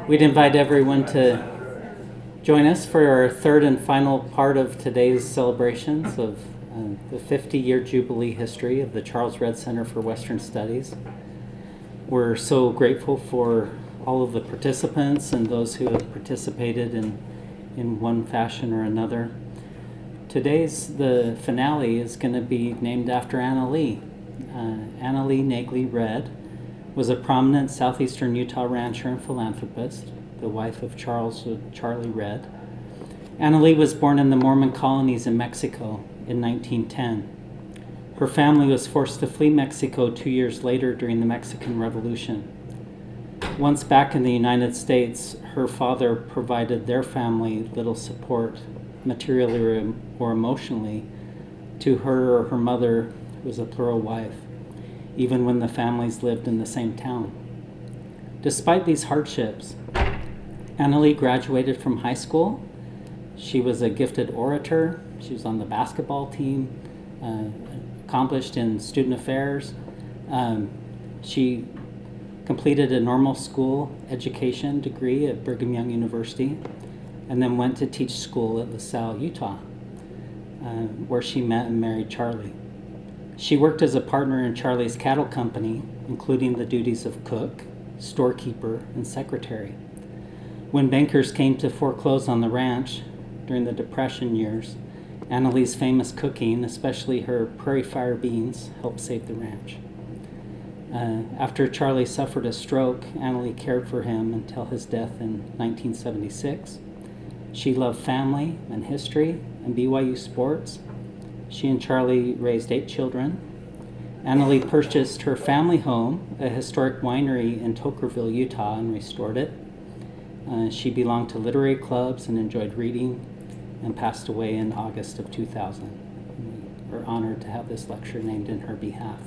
We'd invite everyone to join us for our third and final part of today's celebrations of the 50-year Jubilee history of the Charles Redd Center for Western Studies. We're so grateful for all of the participants and those who have participated in one fashion or another. The finale is going to be named after Annaley. Annaley Naegle Redd was a prominent southeastern Utah rancher and philanthropist, the wife of Charlie Redd. Annaley was born in the Mormon colonies in Mexico in 1910. Her family was forced to flee Mexico 2 years later during the Mexican Revolution. Once back in the United States, her father provided their family little support, materially or emotionally, to her or her mother, who was a plural wife, even when the families lived in the same town. Despite these hardships, Annaley graduated from high school. She was a gifted orator. She was on the basketball team, accomplished in student affairs. She completed a normal school education degree at Brigham Young University, and then went to teach school at LaSalle, Utah, where she met and married Charlie. She worked as a partner in Charlie's cattle company, including the duties of cook, storekeeper, and secretary. When bankers came to foreclose on the ranch during the Depression years, Annaley's famous cooking, especially her prairie fire beans, helped save the ranch. After Charlie suffered a stroke, Annaley cared for him until his death in 1976. She loved family and history and BYU sports. She and Charlie raised 8 children. Annaley purchased her family home, a historic winery in Tokerville, Utah, and restored it. She belonged to literary clubs and enjoyed reading, and passed away in August of 2000. We're honored to have this lecture named in her behalf.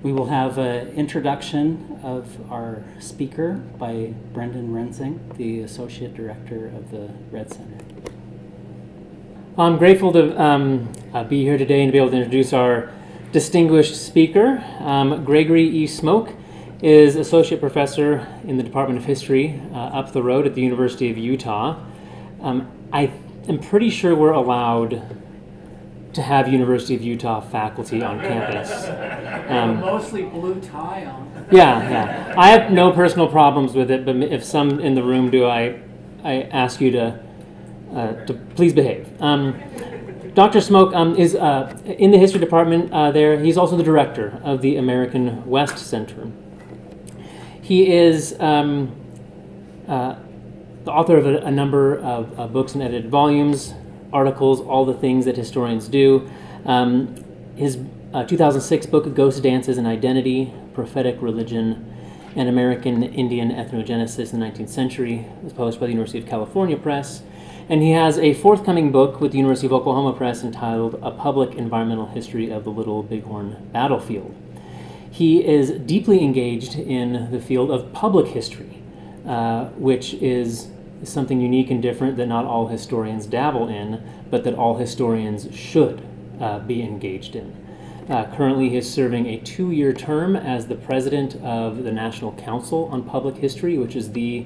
We will have an introduction of our speaker by Brendan Rensing, the Associate Director of the Redd Center. I'm grateful to be here today and to be able to introduce our distinguished speaker. Gregory E. Smoak is Associate Professor in the Department of History up the road at the University of Utah. I am pretty sure we're allowed to have University of Utah faculty on campus. Mostly blue tie on. Yeah. I have no personal problems with it, but if some in the room do, I ask you to please behave. Dr. Smoak is in the history department there. He's also the director of the American West Center. He is the author of a number of books and edited volumes, articles, all the things that historians do. His 2006 book, Ghost Dances and Identity, Prophetic Religion, and American Indian Ethnogenesis in the 19th Century, was published by the University of California Press. And he has a forthcoming book with the University of Oklahoma Press entitled A Public Environmental History of the Little Bighorn Battlefield. He is deeply engaged in the field of public history, which is something unique and different that not all historians dabble in, but that all historians should be engaged in. Currently, he is serving a 2-year term as the president of the National Council on Public History, which is the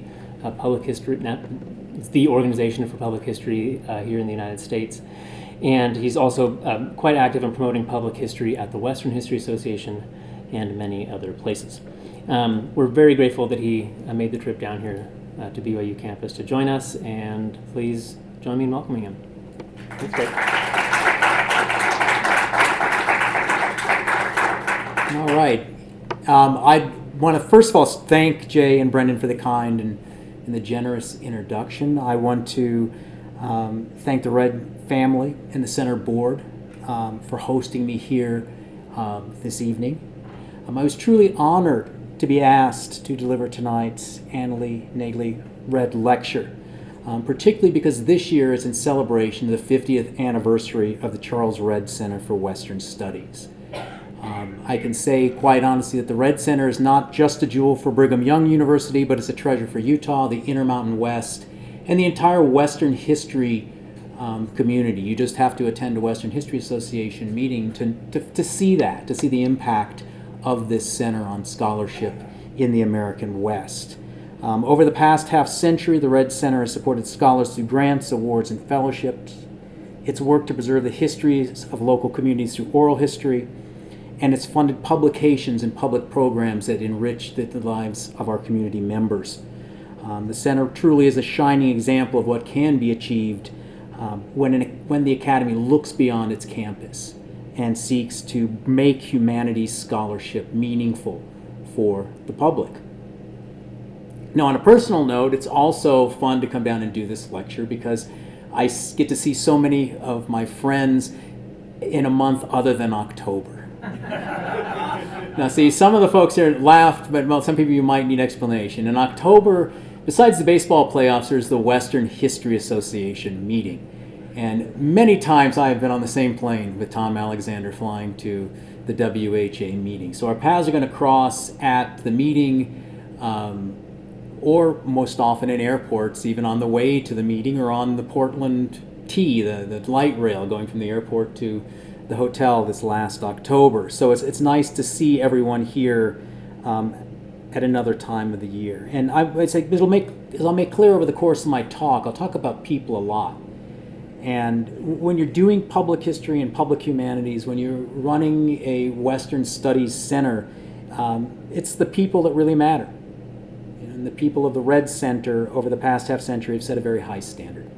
it's the organization for public history here in the United States. And he's also quite active in promoting public history at the Western History Association and many other places. We're very grateful that he made the trip down here to BYU campus to join us, and please join me in welcoming him. That's great. All right. I want to first of all thank Jay and Brendan for the kind and the generous introduction. I want to thank the Redd family and the Center Board for hosting me here this evening. I was truly honored to be asked to deliver tonight's Annaley Naegle Redd lecture, particularly because this year is in celebration of the 50th anniversary of the Charles Redd Center for Western Studies. I can say quite honestly that the Redd Center is not just a jewel for Brigham Young University, but it's a treasure for Utah, the Intermountain West, and the entire Western history community. You just have to attend a Western History Association meeting to see that, to see the impact of this center on scholarship in the American West. Over the past half century, the Red Center has supported scholars through grants, awards, and fellowships. It's worked to preserve the histories of local communities through oral history, and it's funded publications and public programs that enrich the lives of our community members. The center truly is a shining example of what can be achieved when the Academy looks beyond its campus and seeks to make humanities scholarship meaningful for the public. Now, on a personal note, it's also fun to come down and do this lecture because I get to see so many of my friends in a month other than October. Now, see, some of the folks here laughed, but well, some people you might need explanation. In October, besides the baseball playoffs, there's the Western History Association meeting. And many times I have been on the same plane with Tom Alexander flying to the WHA meeting. So our paths are going to cross at the meeting, or most often in airports, even on the way to the meeting, or on the Portland T, the light rail going from the airport to the hotel this last October. So it's nice to see everyone here at another time of the year. And I'd say, as I'll make clear over the course of my talk, I'll talk about people a lot. And when you're doing public history and public humanities, when you're running a Western Studies Center, it's the people that really matter. And the people of the Red Center over the past half century have set a very high standard.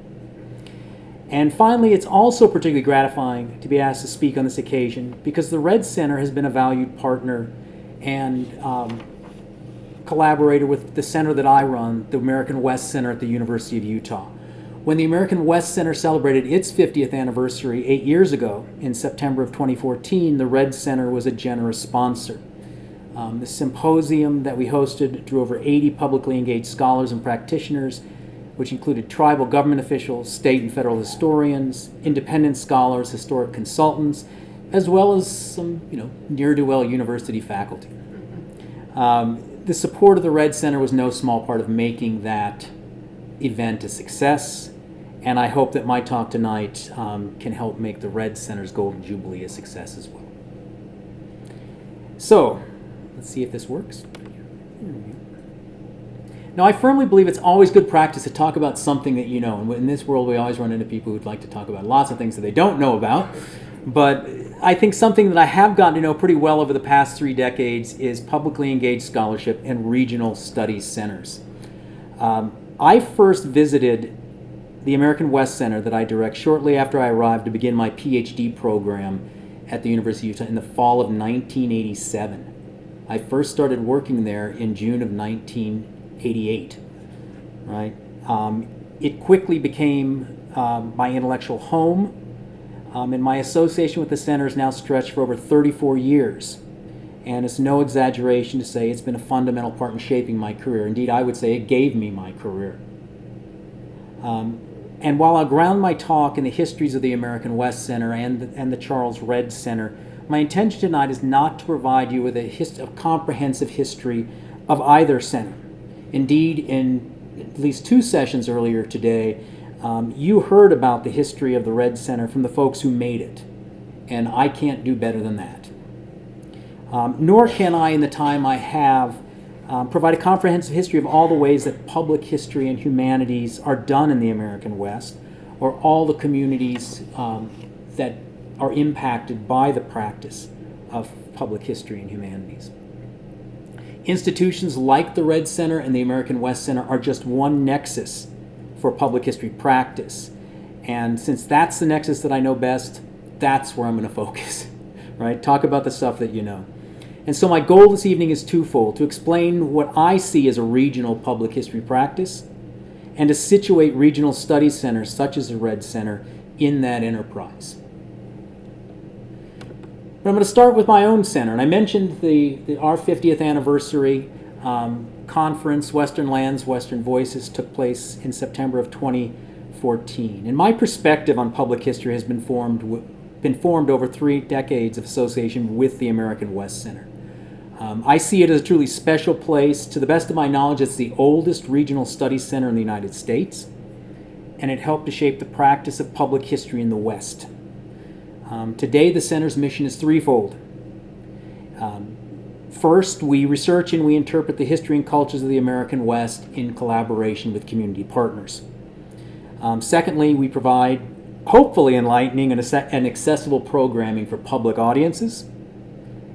And finally, it's also particularly gratifying to be asked to speak on this occasion because the Red Center has been a valued partner and collaborator with the center that I run, the American West Center at the University of Utah. When the American West Center celebrated its 50th anniversary 8 years ago, in September of 2014, the Red Center was a generous sponsor. The symposium that we hosted drew over 80 publicly engaged scholars and practitioners, which included tribal government officials, state and federal historians, independent scholars, historic consultants, as well as some, ne'er-do-well university faculty. The support of the Red Center was no small part of making that event a success, and I hope that my talk tonight can help make the Red Center's Golden Jubilee a success as well. So, let's see if this works. Now, I firmly believe it's always good practice to talk about something that you know. And in this world, we always run into people who'd like to talk about lots of things that they don't know about. But I think something that I have gotten to know pretty well over the past 3 decades is publicly engaged scholarship and regional studies centers. I first visited the American West Center that I direct shortly after I arrived to begin my PhD program at the University of Utah in the fall of 1987. I first started working there in June of 1988. Right? It quickly became my intellectual home, and my association with the center is now stretched for over 34 years. And it's no exaggeration to say it's been a fundamental part in shaping my career. Indeed, I would say it gave me my career. And while I'll ground my talk in the histories of the American West Center and the Charles Redd Center, my intention tonight is not to provide you with a comprehensive history of either center. Indeed, in at least 2 sessions earlier today, you heard about the history of the Redd Center from the folks who made it. And I can't do better than that. Nor can I, in the time I have, provide a comprehensive history of all the ways that public history and humanities are done in the American West, or all the communities that are impacted by the practice of public history and humanities. Institutions like the Redd Center and the American West Center are just one nexus for public history practice. And since that's the nexus that I know best, that's where I'm going to focus, right? Talk about the stuff that you know. And so my goal this evening is twofold: to explain what I see as a regional public history practice, and to situate regional studies centers such as the Redd Center in that enterprise. But I'm going to start with my own center. And I mentioned our 50th anniversary conference, Western Lands, Western Voices, took place in September of 2014. And my perspective on public history has been formed over 3 decades of association with the American West Center. I see it as a truly special place. To the best of my knowledge, it's the oldest regional studies center in the United States, and it helped to shape the practice of public history in the West. Today, the center's mission is threefold. First, we research and we interpret the history and cultures of the American West in collaboration with community partners. Secondly, we provide hopefully enlightening and accessible programming for public audiences.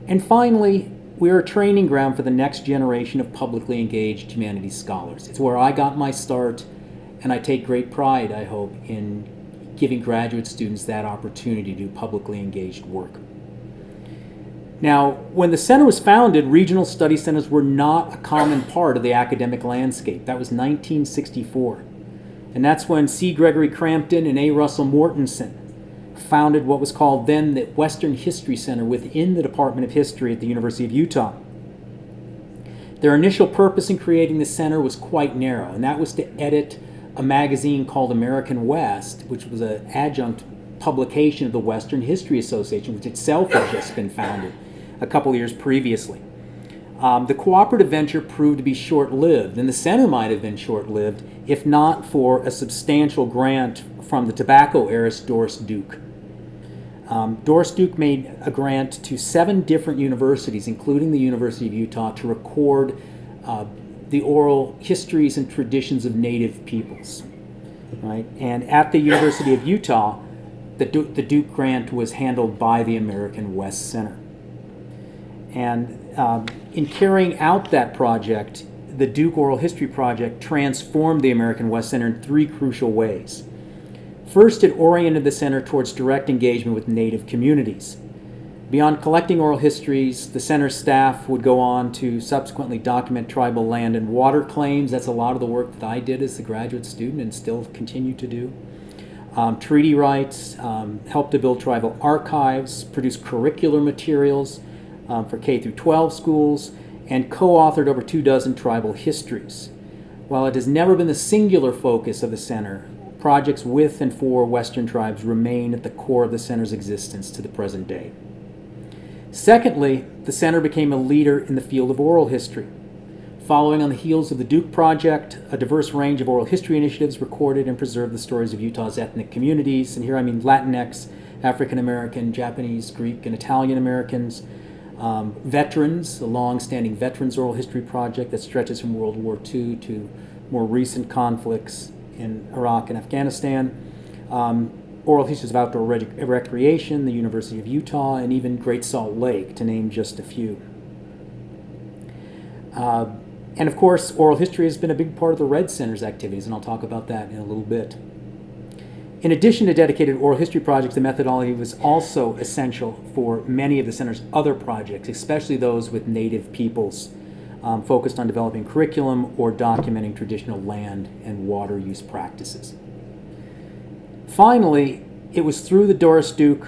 And finally, we are a training ground for the next generation of publicly engaged humanities scholars. It's where I got my start, and I take great pride, I hope, in giving graduate students that opportunity to do publicly engaged work. Now, when the center was founded, regional study centers were not a common part of the academic landscape. That was 1964. And that's when C. Gregory Crampton and A. Russell Mortensen founded what was called then the Western History Center within the Department of History at the University of Utah. Their initial purpose in creating the center was quite narrow, and that was to edit a magazine called American West, which was an adjunct publication of the Western History Association, which itself had just been founded a couple years previously. The cooperative venture proved to be short-lived, and the center might have been short-lived if not for a substantial grant from the tobacco heiress Doris Duke. Doris Duke made a grant to 7 different universities, including the University of Utah, to record the oral histories and traditions of Native peoples. Right? And at the University of Utah, the Duke grant was handled by the American West Center. And in carrying out that project, the Duke Oral History Project transformed the American West Center in 3 crucial ways. First, it oriented the center towards direct engagement with Native communities. Beyond collecting oral histories, the center's staff would go on to subsequently document tribal land and water claims. That's a lot of the work that I did as a graduate student and still continue to do. Treaty rights, helped to build tribal archives, produce curricular materials for K through 12 schools, and co-authored over 24 tribal histories. While it has never been the singular focus of the center, projects with and for Western tribes remain at the core of the center's existence to the present day. Secondly, the center became a leader in the field of oral history. Following on the heels of the Duke Project, a diverse range of oral history initiatives recorded and preserved the stories of Utah's ethnic communities, and here I mean Latinx, African American, Japanese, Greek, and Italian Americans, veterans, a long-standing veterans oral history project that stretches from World War II to more recent conflicts in Iraq and Afghanistan, oral histories of outdoor recreation, the University of Utah, and even Great Salt Lake, to name just a few. And of course, oral history has been a big part of the Red Center's activities, and I'll talk about that in a little bit. In addition to dedicated oral history projects, the methodology was also essential for many of the center's other projects, especially those with Native peoples, focused on developing curriculum or documenting traditional land and water use practices. Finally, it was through the Doris Duke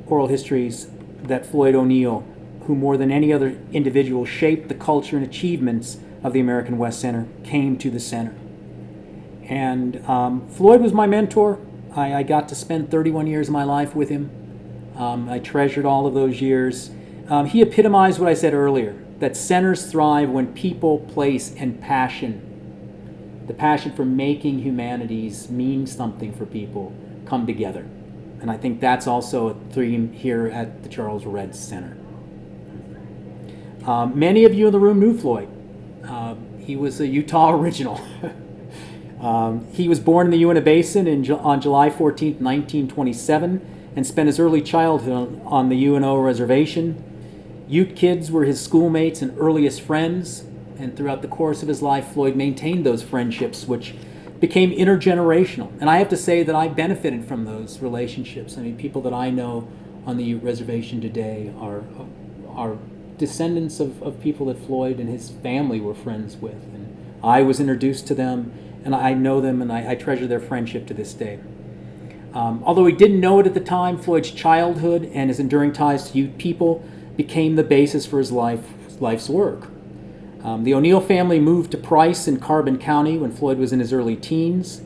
oral histories that Floyd O'Neill, who more than any other individual shaped the culture and achievements of the American West Center, came to the center. And Floyd was my mentor. I got to spend 31 years of my life with him. I treasured all of those years. He epitomized what I said earlier, that centers thrive when people, place, and passion, the passion for making humanities mean something for people, come together. And I think that's also a theme here at the Charles Redd Center. Many of you in the room knew Floyd. He was a Utah original. He was born in the Uinta Basin on July 14, 1927, and spent his early childhood on the UNO reservation. Ute kids were his schoolmates and earliest friends, and throughout the course of his life, Floyd maintained those friendships, which became intergenerational. And I have to say that I benefited from those relationships. I mean, people that I know on the Ute reservation today are descendants of people that Floyd and his family were friends with. And I was introduced to them, and I know them, and I treasure their friendship to this day. Although he didn't know it at the time, Floyd's childhood and his enduring ties to Ute people became the basis for his life's work. The O'Neill family moved to Price in Carbon County when Floyd was in his early teens,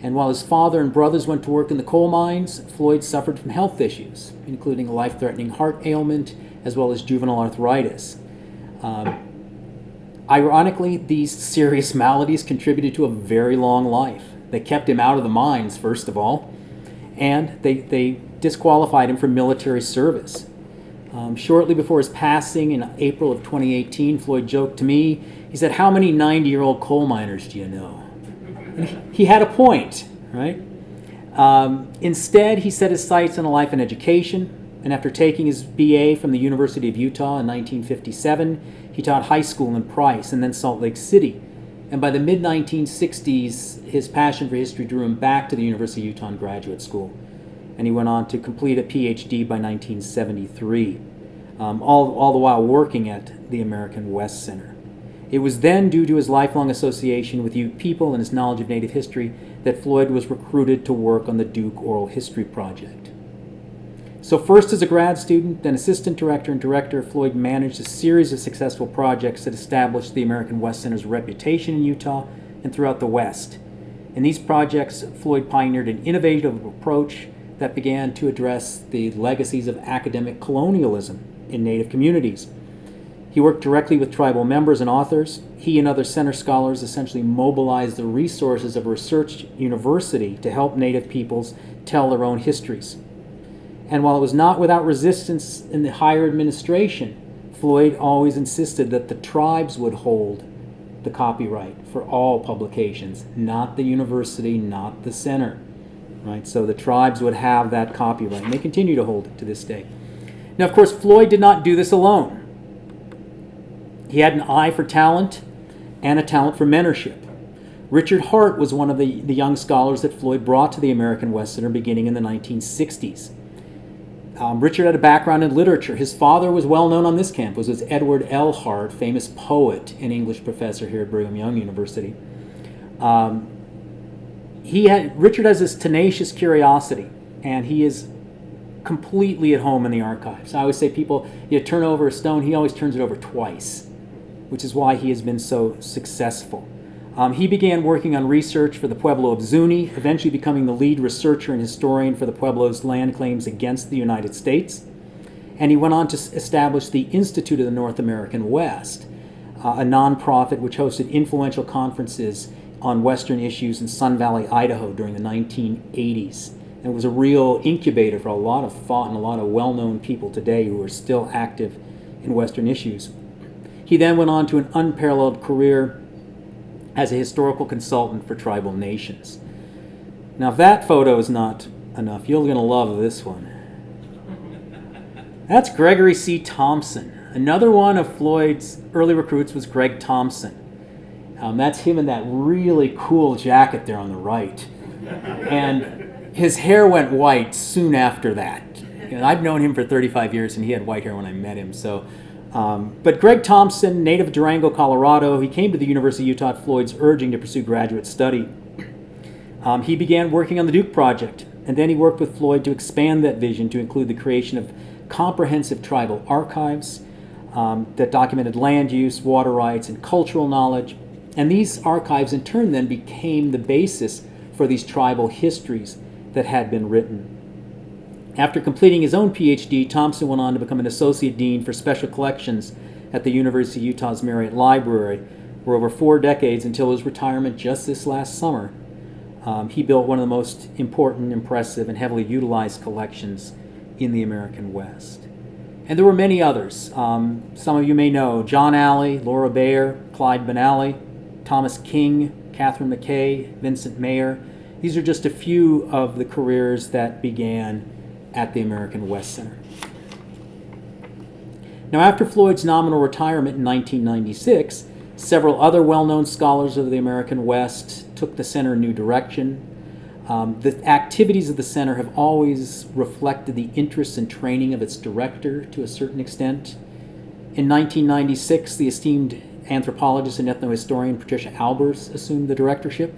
and while his father and brothers went to work in the coal mines, Floyd suffered from health issues, including a life-threatening heart ailment as well as juvenile arthritis. Ironically, these serious maladies contributed to a very long life. They kept him out of the mines, first of all, and they disqualified him from military service. Shortly before his passing in April of 2018, Floyd joked to me, he said, "How many 90-year-old coal miners do you know?" And he had a point, right? Instead, he set his sights on a life in education, and after taking his BA from the University of Utah in 1957, he taught high school in Price and then Salt Lake City. And by the mid-1960s, his passion for history drew him back to the University of Utah Graduate School. And he went on to complete a PhD by 1973, all the while working at the American West Center. It was then, due to his lifelong association with Ute people and his knowledge of Native history, that Floyd was recruited to work on the Duke Oral History Project. So first as a grad student, then assistant director and director, Floyd managed a series of successful projects that established the American West Center's reputation in Utah and throughout the West. In these projects, Floyd pioneered an innovative approach that began to address the legacies of academic colonialism in Native communities. He worked directly with tribal members and authors. He and other center scholars essentially mobilized the resources of a research university to help Native peoples tell their own histories. And while it was not without resistance in the higher administration, Floyd always insisted that the tribes would hold the copyright for all publications, not the university, not the center. Right? So the tribes would have that copyright, and they continue to hold it to this day. Now, of course, Floyd did not do this alone. He had an eye for talent and a talent for mentorship. Richard Hart was one of the young scholars that Floyd brought to the American West Center beginning in the 1960s. Richard had a background in literature. His father was well known on this campus, was Edward L. Hart, famous poet and English professor here at Brigham Young University. Richard has this tenacious curiosity, and he is completely at home in the archives. I always say you turn over a stone, he always turns it over twice, which is why he has been so successful. He began working on research for the Pueblo of Zuni, eventually becoming the lead researcher and historian for the Pueblo's land claims against the United States. And he went on to establish the Institute of the North American West, a nonprofit which hosted influential conferences on Western issues in Sun Valley, Idaho during the 1980s. And it was a real incubator for a lot of thought and a lot of well-known people today who are still active in Western issues. He then went on to an unparalleled career as a historical consultant for tribal nations. Now, if that photo is not enough, you're going to love this one. That's Gregory C. Thompson. Another one of Floyd's early recruits was Greg Thompson. That's him in that really cool jacket there on the right. And his hair went white soon after that. I've known him for 35 years, and he had white hair when I met him. But Greg Thompson, native of Durango, Colorado, he came to the University of Utah at Floyd's urging to pursue graduate study. He began working on the Duke Project, and then he worked with Floyd to expand that vision to include the creation of comprehensive tribal archives that documented land use, water rights, and cultural knowledge. And these archives in turn then became the basis for these tribal histories that had been written. After completing his own PhD, Thompson went on to become an associate dean for special collections at the University of Utah's Marriott Library for over 4 decades until his retirement just this last summer. He built one of the most important, impressive, and heavily utilized collections in the American West. And there were many others. Some of you may know John Alley, Laura Bayer, Clyde Benally, Thomas King, Catherine McKay, Vincent Mayer. These are just a few of the careers that began at the American West Center. Now, after Floyd's nominal retirement in 1996, several other well-known scholars of the American West took the center in a new direction. The activities of the center have always reflected the interests and training of its director to a certain extent. In 1996, the esteemed anthropologist and ethnohistorian Patricia Albers assumed the directorship,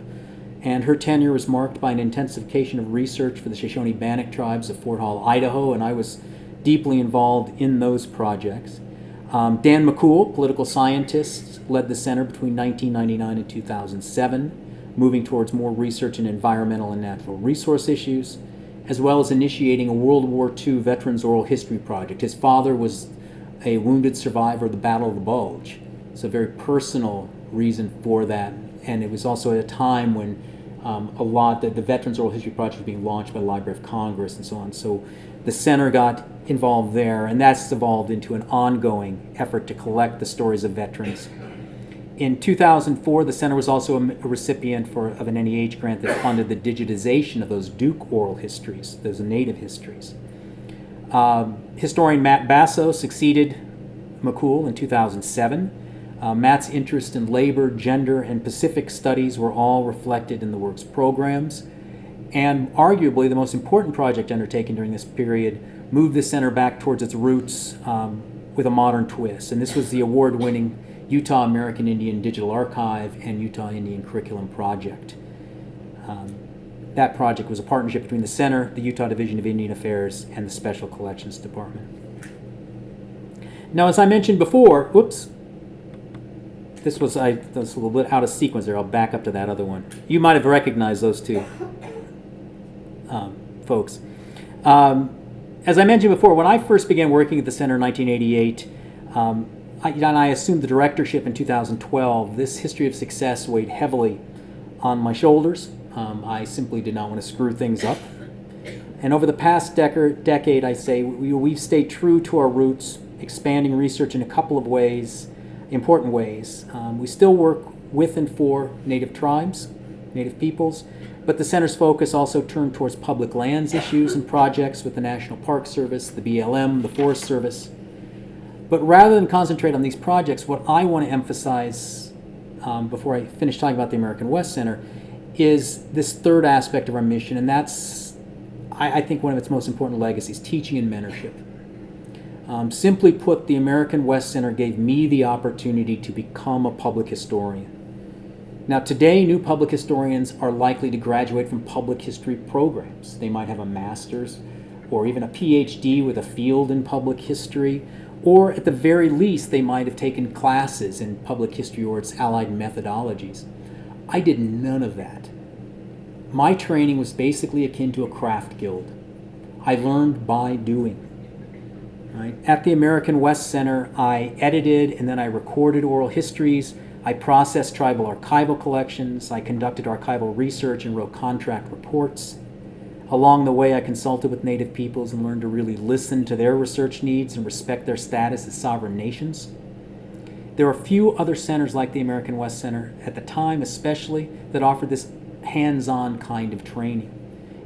and her tenure was marked by an intensification of research for the Shoshone-Bannock tribes of Fort Hall, Idaho, and I was deeply involved in those projects. Dan McCool, political scientist, led the center between 1999 and 2007, moving towards more research in environmental and natural resource issues, as well as initiating a World War II Veterans Oral History Project. His father was a wounded survivor of the Battle of the Bulge. It's a very personal reason for that, and it was also at a time when a lot. The Veterans Oral History Project was being launched by the Library of Congress and so on. So the center got involved there, and that's evolved into an ongoing effort to collect the stories of veterans. In 2004, the center was also a recipient of an NEH grant that funded the digitization of those Duke oral histories, those native histories. Historian Matt Basso succeeded McCool in 2007. Matt's interest in labor, gender, and Pacific studies were all reflected in the work's programs. And arguably, the most important project undertaken during this period moved the center back towards its roots with a modern twist. And this was the award-winning Utah American Indian Digital Archive and Utah Indian Curriculum Project. That project was a partnership between the Center, the Utah Division of Indian Affairs, and the Special Collections Department. Now, as I mentioned before, this was a little bit out of sequence there. I'll back up to that other one. You might have recognized those two folks. As I mentioned before, when I first began working at the Center in 1988, and I assumed the directorship in 2012, this history of success weighed heavily on my shoulders. I simply did not want to screw things up. And over the past decade, I say, we've stayed true to our roots, expanding research in a couple of ways, important ways. We still work with and for Native tribes, Native peoples, but the Center's focus also turned towards public lands issues and projects with the National Park Service, the BLM, the Forest Service. But rather than concentrate on these projects, what I want to emphasize before I finish talking about the American West Center is this third aspect of our mission, and that's, I think, one of its most important legacies, teaching and mentorship. Simply put, the American West Center gave me the opportunity to become a public historian. Now, today, new public historians are likely to graduate from public history programs. They might have a master's or even a PhD with a field in public history, or at the very least, they might have taken classes in public history or its allied methodologies. I did none of that. My training was basically akin to a craft guild. I learned by doing. Right? At the American West Center, I edited and then I recorded oral histories. I processed tribal archival collections. I conducted archival research and wrote contract reports. Along the way, I consulted with Native peoples and learned to really listen to their research needs and respect their status as sovereign nations. There are few other centers like the American West Center, at the time especially, that offered this hands-on kind of training.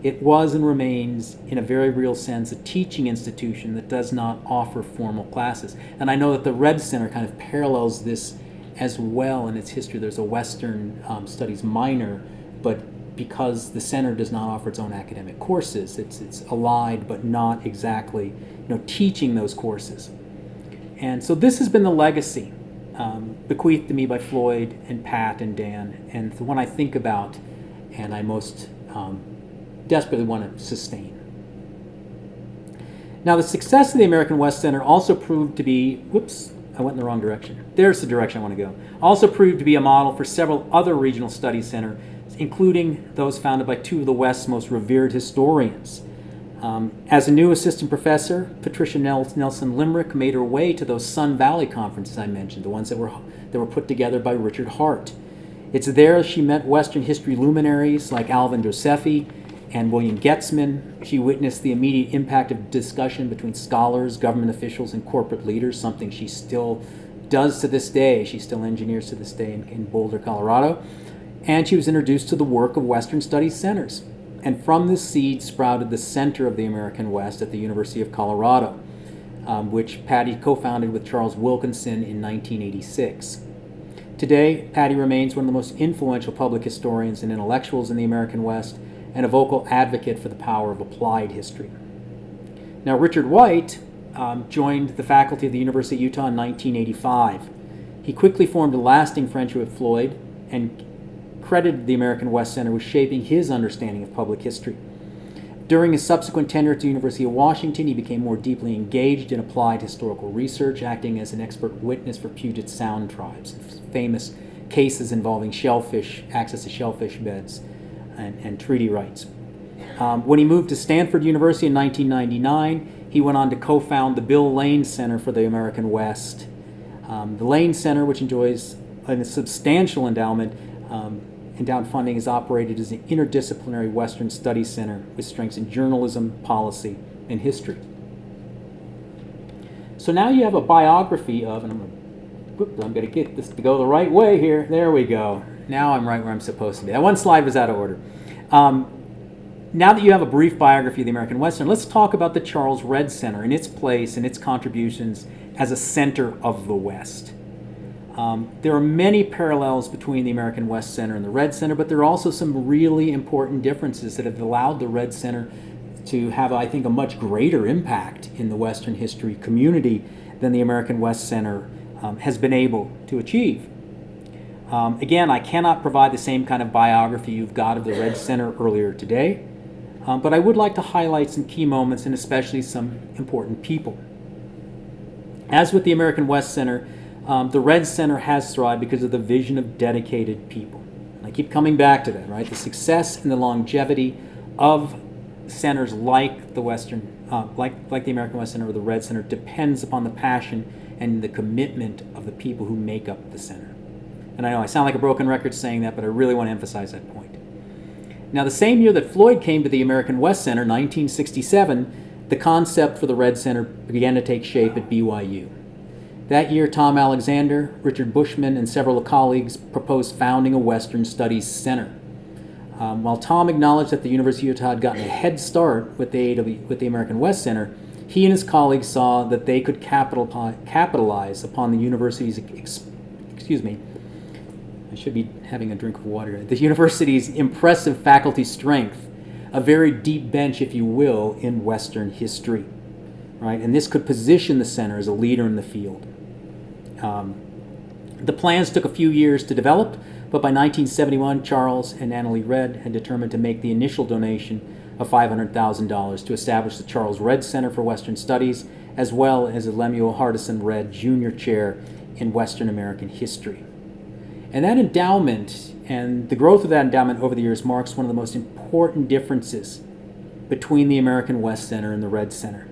It was and remains, in a very real sense, a teaching institution that does not offer formal classes. And I know that the Red Center kind of parallels this as well in its history. There's a Western Studies minor, but because the center does not offer its own academic courses, it's allied but not exactly teaching those courses. And so this has been the legacy bequeathed to me by Floyd and Pat and Dan, and the one I think about and I most desperately want to sustain. Now, the success of the American West Center also proved to be, I went in the wrong direction. There's the direction I want to go. Also proved to be a model for several other regional studies centers, including those founded by two of the West's most revered historians. As a new assistant professor, Patricia Nelson Limerick made her way to those Sun Valley conferences I mentioned, the ones that were put together by Richard Hart. It's there she met Western history luminaries like Alvin Josephi and William Getzman. She witnessed the immediate impact of discussion between scholars, government officials, and corporate leaders, something she still does to this day. She still engineers to this day in Boulder, Colorado. And she was introduced to the work of Western Studies centers. And from this seed sprouted the Center of the American West at the University of Colorado, which Patty co-founded with Charles Wilkinson in 1986. Today, Patty remains one of the most influential public historians and intellectuals in the American West and a vocal advocate for the power of applied history. Now, Richard White joined the faculty of the University of Utah in 1985. He quickly formed a lasting friendship with Floyd and credited the American West Center with shaping his understanding of public history. During his subsequent tenure at the University of Washington, he became more deeply engaged in applied historical research, acting as an expert witness for Puget Sound tribes, famous cases involving shellfish, access to shellfish beds, and treaty rights. When he moved to Stanford University in 1999, he went on to co-found the Bill Lane Center for the American West. The Lane Center, which enjoys a substantial endowment, endowed funding is operated as an interdisciplinary Western Studies Center with strengths in journalism, policy, and history. So now you have a biography of, and I'm going to get this to go the right way here. There we go. Now I'm right where I'm supposed to be. That one slide was out of order. Now that you have a brief biography of the American West Center, let's talk about the Charles Redd Center and its place and its contributions as a center of the West. There are many parallels between the American West Center and the Redd Center, but there are also some really important differences that have allowed the Redd Center to have, I think, a much greater impact in the Western history community than the American West Center has been able to achieve. Again, I cannot provide the same kind of biography you've got of the Redd Center earlier today, but I would like to highlight some key moments and especially some important people. As with the American West Center, the Redd Center has thrived because of the vision of dedicated people. And I keep coming back to that, right? The success and the longevity of centers like the like the American West Center or the Redd Center depends upon the passion and the commitment of the people who make up the center. And I know I sound like a broken record saying that, but I really want to emphasize that point. Now, the same year that Floyd came to the American West Center, 1967, the concept for the Redd Center began to take shape at BYU. That year, Tom Alexander, Richard Bushman, and several colleagues proposed founding a Western Studies Center. While Tom acknowledged that the University of Utah had gotten a head start with the American West Center, he and his colleagues saw that they could capitalize upon the university's, I should be having a drink of water, the university's impressive faculty strength, a very deep bench, if you will, in Western history, right? And this could position the center as a leader in the field. The plans took a few years to develop, but by 1971, Charles and Annaley Redd had determined to make the initial donation of $500,000 to establish the Charles Redd Center for Western Studies, as well as the Lemuel Hardison Redd Jr. Chair in Western American History. And that endowment and the growth of that endowment over the years marks one of the most important differences between the American West Center and the Redd Center.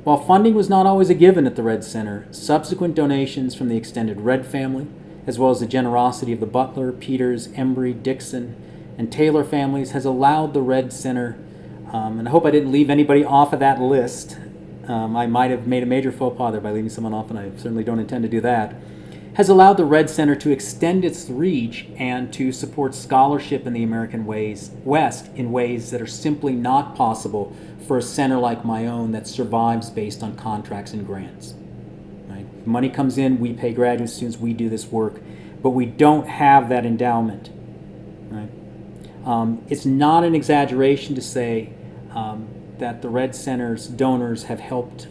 While funding was not always a given at the Redd Center, subsequent donations from the extended Redd family, as well as the generosity of the Butler, Peters, Embry, Dixon, and Taylor families has allowed the Redd Center, and I hope I didn't leave anybody off of that list. I might have made a major faux pas there by leaving someone off, and I certainly don't intend to do that, has allowed the Redd Center to extend its reach and to support scholarship in the American West in ways that are simply not possible for a center like my own that survives based on contracts and grants. Right? Money comes in, we pay graduate students, we do this work, but we don't have that endowment. Right? It's not an exaggeration to say that the Redd Center's donors have helped,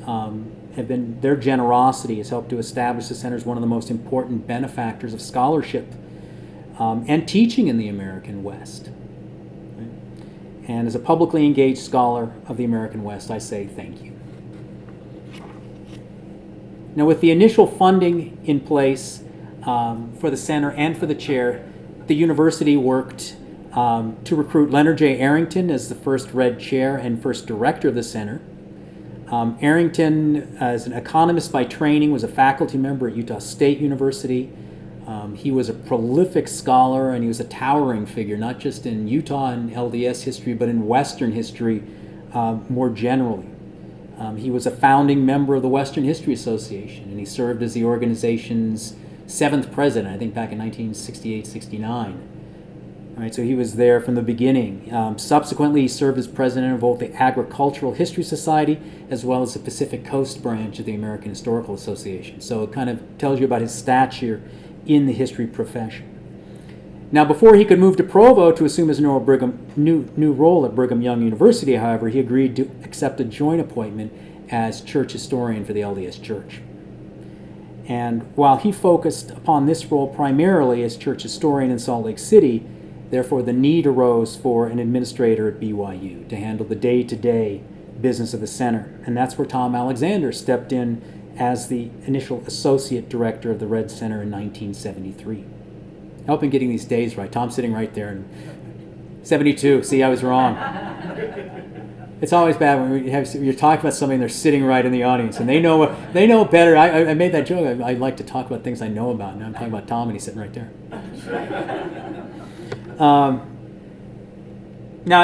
their generosity has helped to establish the center as one of the most important benefactors of scholarship and teaching in the American West. Right? And as a publicly engaged scholar of the American West, I say thank you. Now, with the initial funding in place for the center and for the chair, the university worked to recruit Leonard J. Arrington as the first Redd Chair and first director of the center. Arrington, as an economist by training, was a faculty member at Utah State University. He was a prolific scholar, and he was a towering figure, not just in Utah and LDS history, but in Western history more generally. He was a founding member of the Western History Association, and he served as the organization's 7th president, I think back in 1968-69. Right, so he was there from the beginning. Subsequently, he served as president of both the Agricultural History Society as well as the Pacific Coast branch of the American Historical Association. So it kind of tells you about his stature in the history profession. Now, before he could move to Provo to assume his new role at Brigham Young University, however, he agreed to accept a joint appointment as church historian for the LDS Church. And while he focused upon this role primarily as church historian in Salt Lake City, therefore, the need arose for an administrator at BYU to handle the day-to-day business of the center. And that's where Tom Alexander stepped in as the initial associate director of the Redd Center in 1973. I hope I'm getting these days right. Tom's sitting right there. And 72. See, I was wrong. It's always bad when you're talking about something and they're sitting right in the audience and they know better. I made that joke. I like to talk about things I know about. Now I'm talking about Tom and he's sitting right there. Now,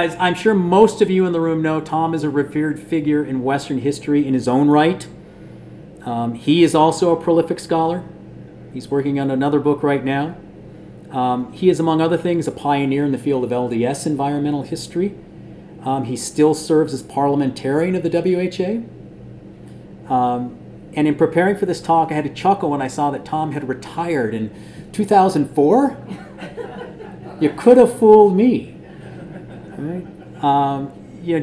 as I'm sure most of you in the room know, Tom is a revered figure in Western history in his own right. He is also a prolific scholar. He's working on another book right now. He is, among other things, a pioneer in the field of LDS environmental history. He still serves as parliamentarian of the WHA. And in preparing for this talk, I had to chuckle when I saw that Tom had retired in 2004. You could have fooled me. Right?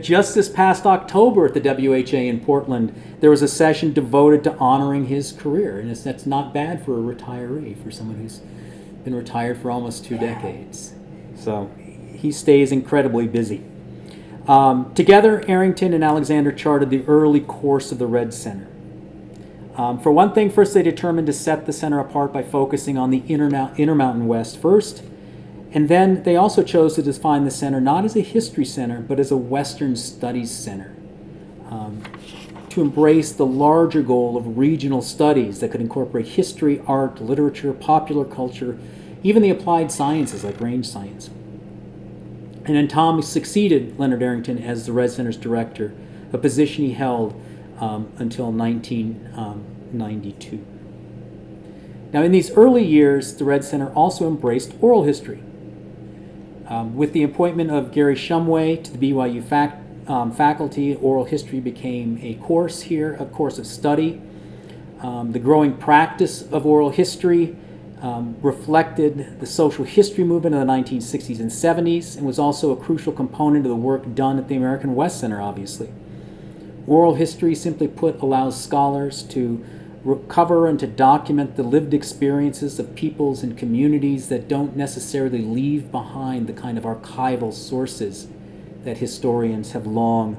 Just this past October at the WHA in Portland, there was a session devoted to honoring his career. And that's not bad for a retiree, for someone who's been retired for almost 2 decades. So he stays incredibly busy. Together, Arrington and Alexander charted the early course of the Red Center. For one thing, first they determined to set the center apart by focusing on the Intermountain West first. And then they also chose to define the center not as a history center, but as a Western Studies Center, to embrace the larger goal of regional studies that could incorporate history, art, literature, popular culture, even the applied sciences like range science. And then Tom succeeded Leonard Arrington as the Red Center's director, a position he held until 1992. Now, in these early years, the Red Center also embraced oral history. With the appointment of Gary Shumway to the BYU faculty, oral history became a course here, a course of study. The growing practice of oral history reflected the social history movement of the 1960s and 70s and was also a crucial component of the work done at the American West Center, obviously. Oral history, simply put, allows scholars to recover and to document the lived experiences of peoples and communities that don't necessarily leave behind the kind of archival sources that historians have long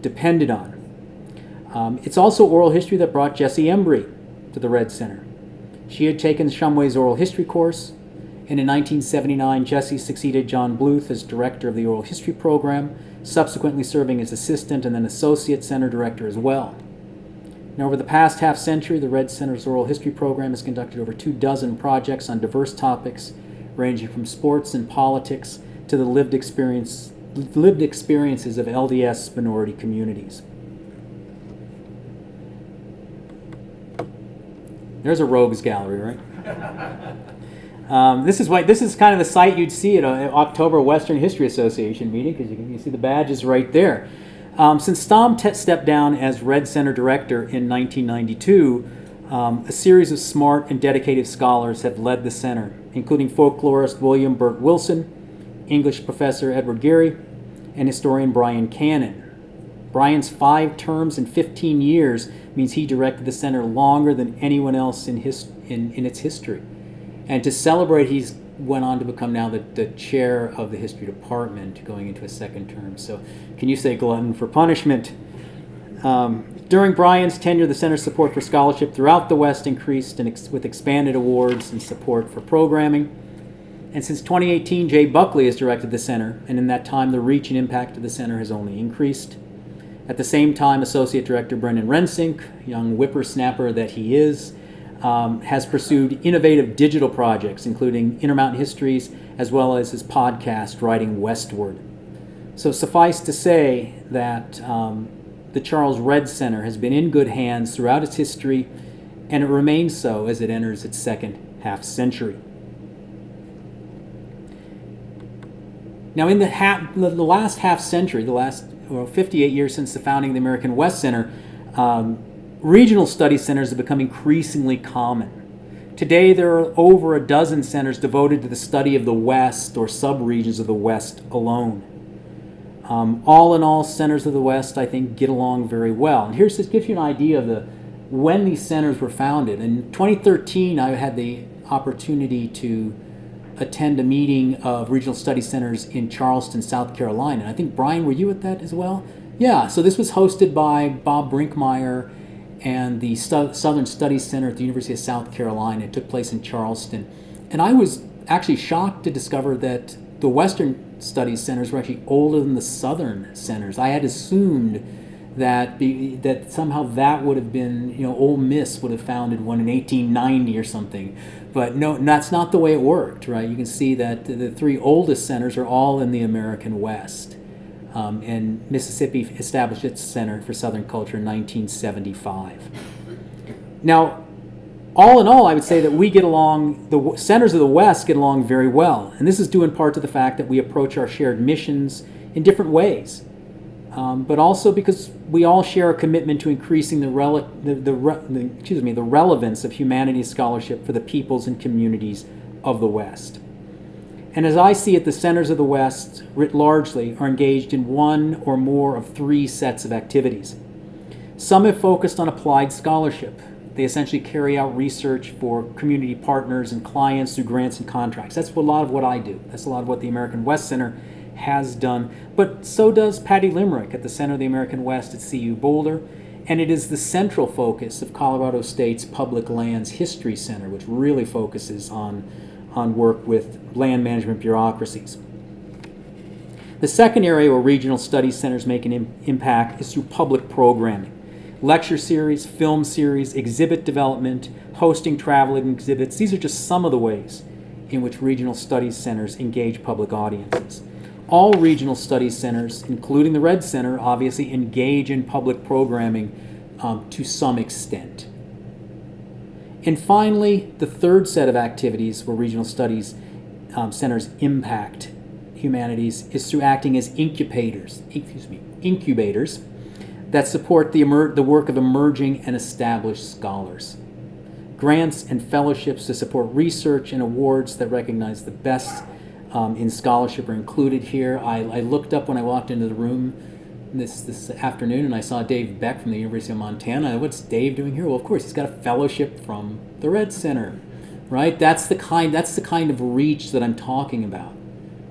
depended on. It's also oral history that brought Jessie Embry to the Red Center. She had taken Shumway's oral history course, and in 1979, Jessie succeeded John Bluth as director of the oral history program, subsequently serving as assistant and then associate center director as well. Now, over the past half century, the Red Center's oral history program has conducted over 24 projects on diverse topics, ranging from sports and politics to the lived experiences of LDS minority communities. There's a rogues gallery, right? This is kind of the site you'd see at an October Western History Association meeting, because you see the badges right there. Since Tom stepped down as Red Center director in 1992, a series of smart and dedicated scholars have led the center, including folklorist William Burt Wilson, English professor Edward Geary, and historian Brian Cannon. Brian's 5 terms and 15 years means he directed the center longer than anyone else in its history. And to celebrate, he's went on to become now the chair of the history department, going into a second term. So can you say glutton for punishment? During Brian's tenure, the center's support for scholarship throughout the West increased with expanded awards and support for programming. And since 2018, Jay Buckley has directed the center, and in that time, the reach and impact of the center has only increased. At the same time, Associate Director Brendan Rensink, young whippersnapper that he is, has pursued innovative digital projects, including Intermountain Histories, as well as his podcast, Writing Westward. So suffice to say that the Charles Red Center has been in good hands throughout its history, and it remains so as it enters its second half century. Now, in the last half century, the last 58 years since the founding of the American West Center, regional study centers have become increasingly common. Today, there are over a dozen centers devoted to the study of the West or subregions of the West alone. All in all, centers of the West, I think, get along very well. And this gives you an idea of when these centers were founded. In 2013, I had the opportunity to attend a meeting of regional study centers in Charleston, South Carolina. And I think, Brian, were you at that as well? Yeah, so this was hosted by Bob Brinkmeyer and the Southern Studies Center at the University of South Carolina. It took place in Charleston. And I was actually shocked to discover that the Western Studies Centers were actually older than the Southern Centers. I had assumed that somehow that would have been, Ole Miss would have founded one in 1890 or something. But no, that's not the way it worked, right? You can see that the three oldest centers are all in the American West. And Mississippi established its Center for Southern Culture in 1975. Now, all in all, I would say that we get along, the centers of the West get along very well. And this is due in part to the fact that we approach our shared missions in different ways. But also because we all share a commitment to increasing the relevance of humanities scholarship for the peoples and communities of the West. And as I see it, the centers of the West, writ largely, are engaged in one or more of three sets of activities. Some have focused on applied scholarship. They essentially carry out research for community partners and clients through grants and contracts. That's a lot of what I do. That's a lot of what the American West Center has done. But so does Patty Limerick at the Center of the American West at CU Boulder. And it is the central focus of Colorado State's Public Lands History Center, which really focuses on work with land management bureaucracies. The second area where regional studies centers make an impact is through public programming. Lecture series, film series, exhibit development, hosting traveling exhibits. These are just some of the ways in which regional studies centers engage public audiences. All regional studies centers, including the Red Center, obviously engage in public programming to some extent. And finally, the third set of activities where regional studies centers impact humanities is through acting as incubators that support the work of emerging and established scholars. Grants and fellowships to support research and awards that recognize the best in scholarship are included here. I looked up when I walked into the room this afternoon and I saw Dave Beck from the University of Montana. What's Dave doing here? Well, of course, he's got a fellowship from the Red Center, right? That's the kind of reach that I'm talking about,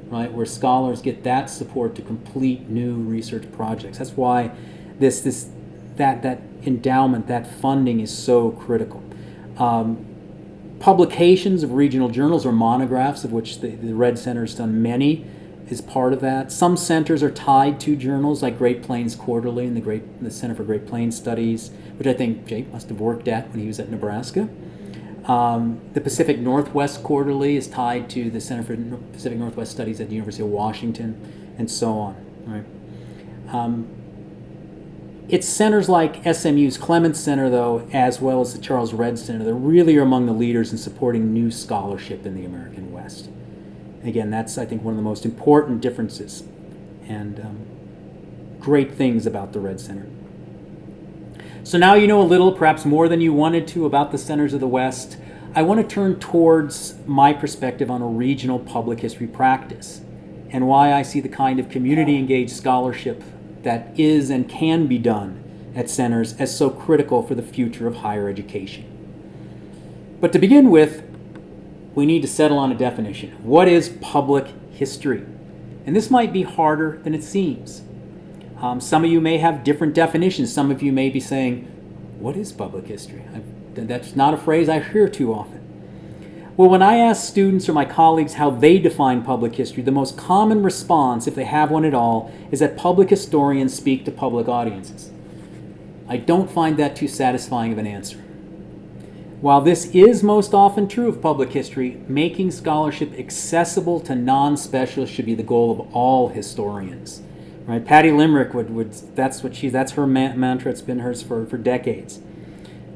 right? Where scholars get that support to complete new research projects. That's why that endowment, that funding is so critical. Publications of regional journals or monographs, of which the Red Center has done many, is part of that. Some centers are tied to journals like Great Plains Quarterly and the Center for Great Plains Studies, which I think Jake must have worked at when he was at Nebraska. The Pacific Northwest Quarterly is tied to the Center for Pacific Northwest Studies at the University of Washington, and so on. Right? It's centers like SMU's Clements Center, though, as well as the Charles Red Center, that really are among the leaders in supporting new scholarship in the American West. Again, that's, I think, one of the most important differences and great things about the Red Center. So now you know a little, perhaps more than you wanted to, about the centers of the West. I want to turn towards my perspective on a regional public history practice and why I see the kind of community-engaged scholarship that is and can be done at centers as so critical for the future of higher education. But to begin with, we need to settle on a definition. What is public history? And this might be harder than it seems. Some of you may have different definitions. Some of you may be saying, what is public history? That's not a phrase I hear too often. Well, when I ask students or my colleagues how they define public history, the most common response, if they have one at all, is that public historians speak to public audiences. I don't find that too satisfying of an answer. While this is most often true of public history, making scholarship accessible to non-specialists should be the goal of all historians. Right? Patty Limerick that's her mantra. It's been hers for decades.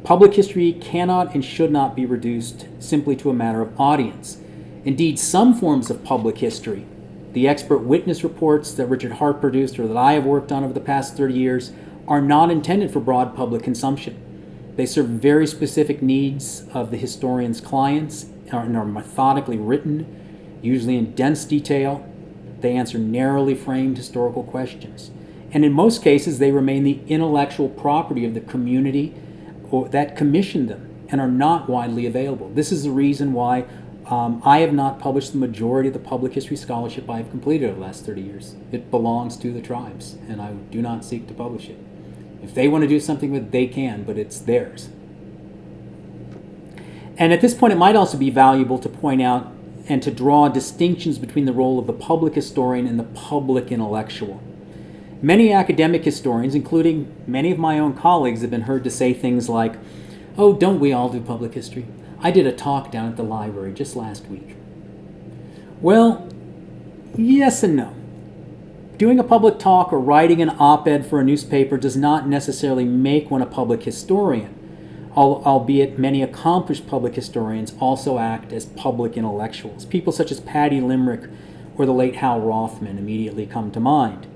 Public history cannot and should not be reduced simply to a matter of audience. Indeed, some forms of public history, the expert witness reports that Richard Hart produced or that I have worked on over the past 30 years, are not intended for broad public consumption. They serve very specific needs of the historian's clients and are methodically written, usually in dense detail. They answer narrowly framed historical questions. And in most cases, they remain the intellectual property of the community that commissioned them and are not widely available. This is the reason why I have not published the majority of the public history scholarship I have completed over the last 30 years. It belongs to the tribes, and I do not seek to publish it. If they want to do something with it, they can, but it's theirs. And at this point, it might also be valuable to point out and to draw distinctions between the role of the public historian and the public intellectual. Many academic historians, including many of my own colleagues, have been heard to say things like, "Oh, don't we all do public history? I did a talk down at the library just last week." Well, yes and no. Doing a public talk or writing an op-ed for a newspaper does not necessarily make one a public historian, albeit many accomplished public historians also act as public intellectuals. People such as Patty Limerick or the late Hal Rothman immediately come to mind.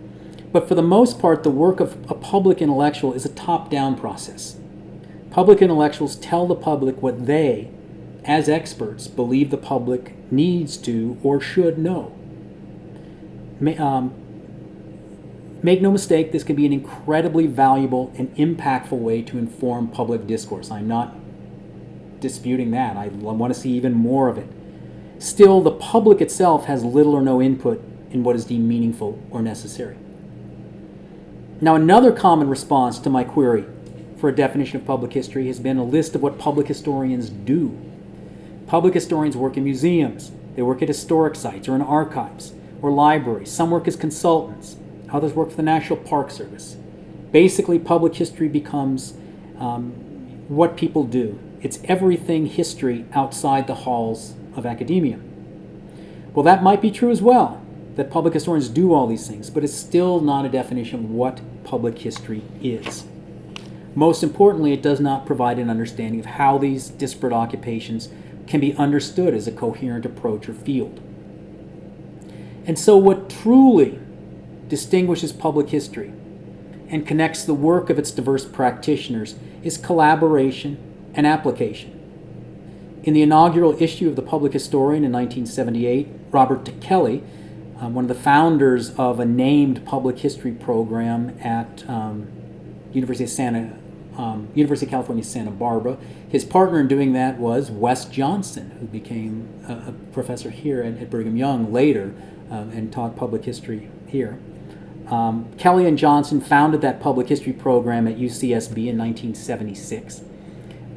But for the most part, the work of a public intellectual is a top-down process. Public intellectuals tell the public what they, as experts, believe the public needs to or should know. Make no mistake, this can be an incredibly valuable and impactful way to inform public discourse. I'm not disputing that. I want to see even more of it. Still, the public itself has little or no input in what is deemed meaningful or necessary. Now, another common response to my query for a definition of public history has been a list of what public historians do. Public historians work in museums. They work at historic sites or in archives or libraries. Some work as consultants. Others work for the National Park Service. Basically, public history becomes what people do. It's everything history outside the halls of academia. Well, that might be true as well, that public historians do all these things, but it's still not a definition of what public history is. Most importantly, it does not provide an understanding of how these disparate occupations can be understood as a coherent approach or field. And so what truly distinguishes public history and connects the work of its diverse practitioners is collaboration and application. In the inaugural issue of the Public Historian in 1978, Robert D. Kelly, one of the founders of a named public history program at University of California, Santa Barbara. His partner in doing that was Wes Johnson, who became a professor here at Brigham Young later and taught public history here. Kelly and Johnson founded that public history program at UCSB in 1976.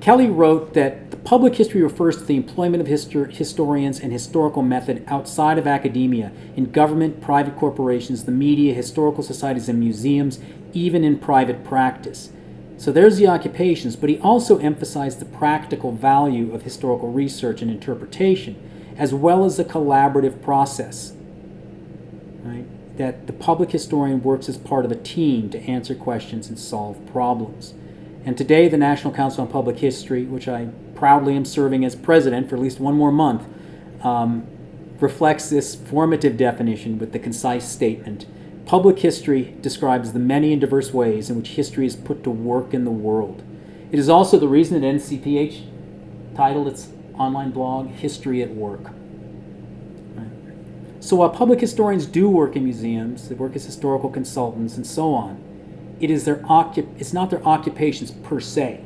Kelly wrote that the public history refers to the employment of historians and historical method outside of academia, in government, private corporations, the media, historical societies, and museums, even in private practice. So there's the occupations, but he also emphasized the practical value of historical research and interpretation, as well as the collaborative process. Right? That the public historian works as part of a team to answer questions and solve problems. And today, the National Council on Public History, which I proudly am serving as president for at least one more month, reflects this formative definition with the concise statement: public history describes the many and diverse ways in which history is put to work in the world. It is also the reason that NCPH titled its online blog History at Work. So while public historians do work in museums, they work as historical consultants and so on, it's not their occupations per se,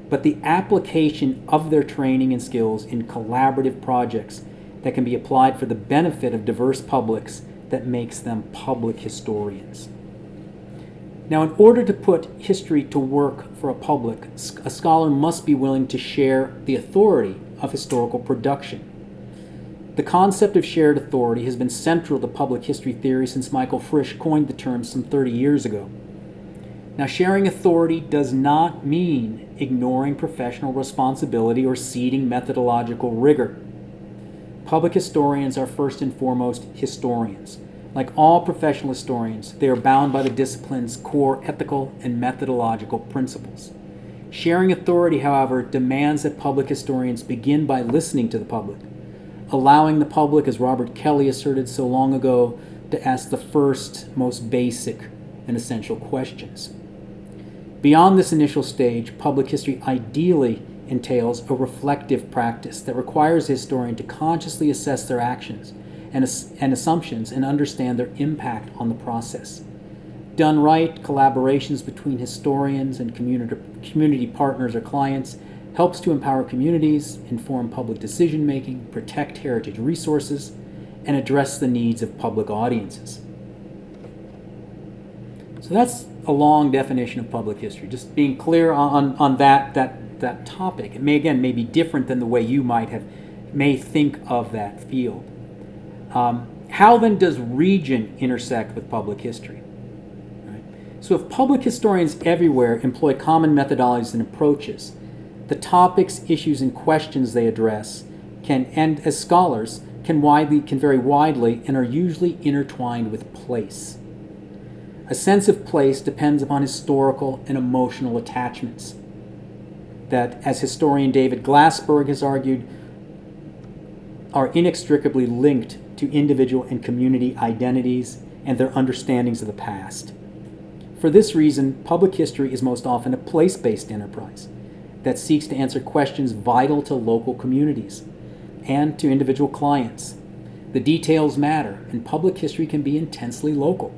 but the application of their training and skills in collaborative projects that can be applied for the benefit of diverse publics that makes them public historians. Now, in order to put history to work for a public, a scholar must be willing to share the authority of historical production. The concept of shared authority has been central to public history theory since Michael Frisch coined the term some 30 years ago. Now, sharing authority does not mean ignoring professional responsibility or ceding methodological rigor. Public historians are first and foremost historians. Like all professional historians, they are bound by the discipline's core ethical and methodological principles. Sharing authority, however, demands that public historians begin by listening to the public, allowing the public, as Robert Kelly asserted so long ago, to ask the first, most basic and essential questions. Beyond this initial stage, public history ideally entails a reflective practice that requires the historian to consciously assess their actions and assumptions and understand their impact on the process. Done right, collaborations between historians and community partners or clients helps to empower communities, inform public decision-making, protect heritage resources, and address the needs of public audiences. So that's a long definition of public history. Just being clear on that topic. It may be different than the way you may think of that field. How then does region intersect with public history? So if public historians everywhere employ common methodologies and approaches, the topics, issues, and questions they address and as scholars, can vary widely and are usually intertwined with place. A sense of place depends upon historical and emotional attachments that, as historian David Glassberg has argued, are inextricably linked to individual and community identities and their understandings of the past. For this reason, public history is most often a place-based enterprise that seeks to answer questions vital to local communities and to individual clients. The details matter, and public history can be intensely local.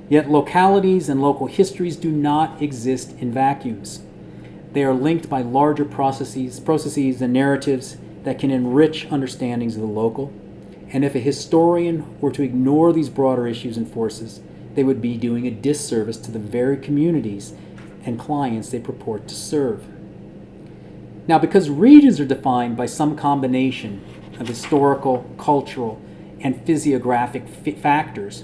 Yet localities and local histories do not exist in vacuums. They are linked by larger processes and narratives that can enrich understandings of the local. And if a historian were to ignore these broader issues and forces, they would be doing a disservice to the very communities and clients they purport to serve. Now, because regions are defined by some combination of historical, cultural, and physiographic factors,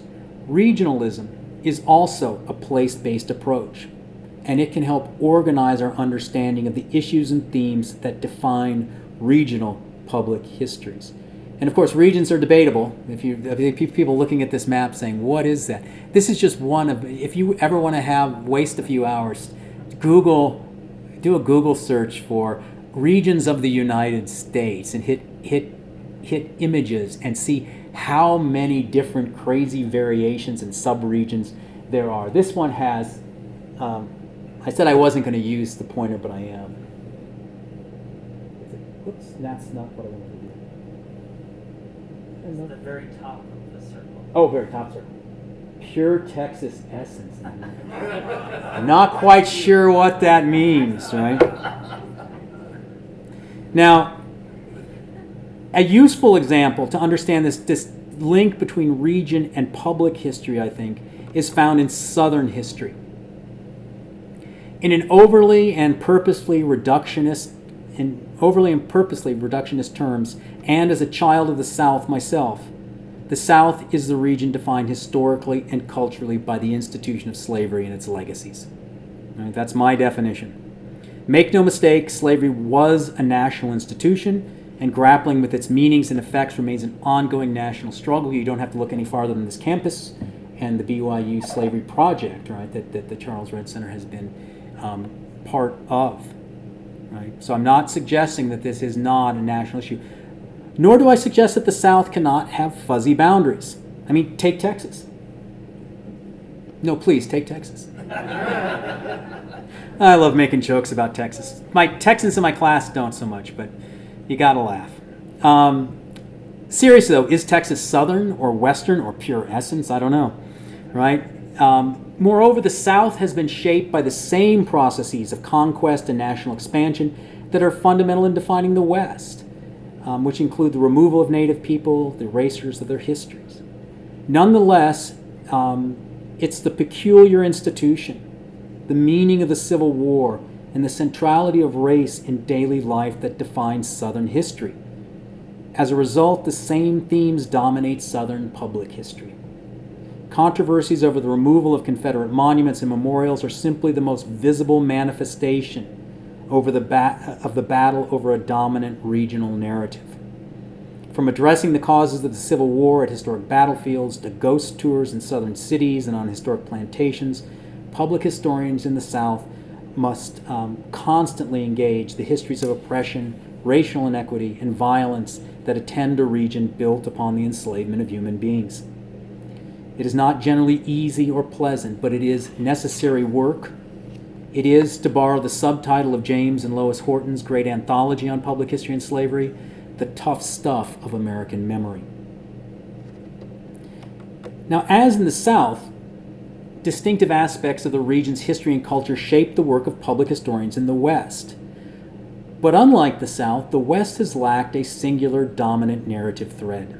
regionalism is also a place-based approach, and it can help organize our understanding of the issues and themes that define regional public histories. And of course, regions are debatable. If people looking at this map saying, what is that? This is just one of, if you ever want to waste a few hours, do a Google search for regions of the United States and hit images and see how many different crazy variations and subregions there are. This one has, I said I wasn't going to use the pointer, but I am. Oops, that's not what I wanted to do. It's the very top of the circle. Oh, very top circle. Pure Texas essence. I'm not quite sure what that means, right? Now, a useful example to understand this link between region and public history, I think, is found in Southern history. In an overly and purposely reductionist terms, and as a child of the South myself, the South is the region defined historically and culturally by the institution of slavery and its legacies. All right, that's my definition. Make no mistake, slavery was a national institution, and grappling with its meanings and effects remains an ongoing national struggle. You don't have to look any farther than this campus and the BYU Slavery Project, right, that the Charles Redd Center has been part of. Right? So I'm not suggesting that this is not a national issue, nor do I suggest that the South cannot have fuzzy boundaries. I mean, take Texas. No, please, take Texas. I love making jokes about Texas. My Texans in my class don't so much, but you gotta laugh. Seriously though, is Texas Southern or Western or pure essence? I don't know, right? Moreover, the South has been shaped by the same processes of conquest and national expansion that are fundamental in defining the West, which include the removal of native people, the erasures of their histories. Nonetheless, it's the peculiar institution, the meaning of the Civil War, and the centrality of race in daily life that defines Southern history. As a result, the same themes dominate Southern public history. Controversies over the removal of Confederate monuments and memorials are simply the most visible manifestation of the battle over a dominant regional narrative. From addressing the causes of the Civil War at historic battlefields to ghost tours in Southern cities and on historic plantations, public historians in the South must constantly engage the histories of oppression, racial inequity, and violence that attend a region built upon the enslavement of human beings. It is not generally easy or pleasant, but it is necessary work. It is, to borrow the subtitle of James and Lois Horton's great anthology on public history and slavery, the tough stuff of American memory. Now, as in the South, distinctive aspects of the region's history and culture shape the work of public historians in the West. But unlike the South, the West has lacked a singular dominant narrative thread.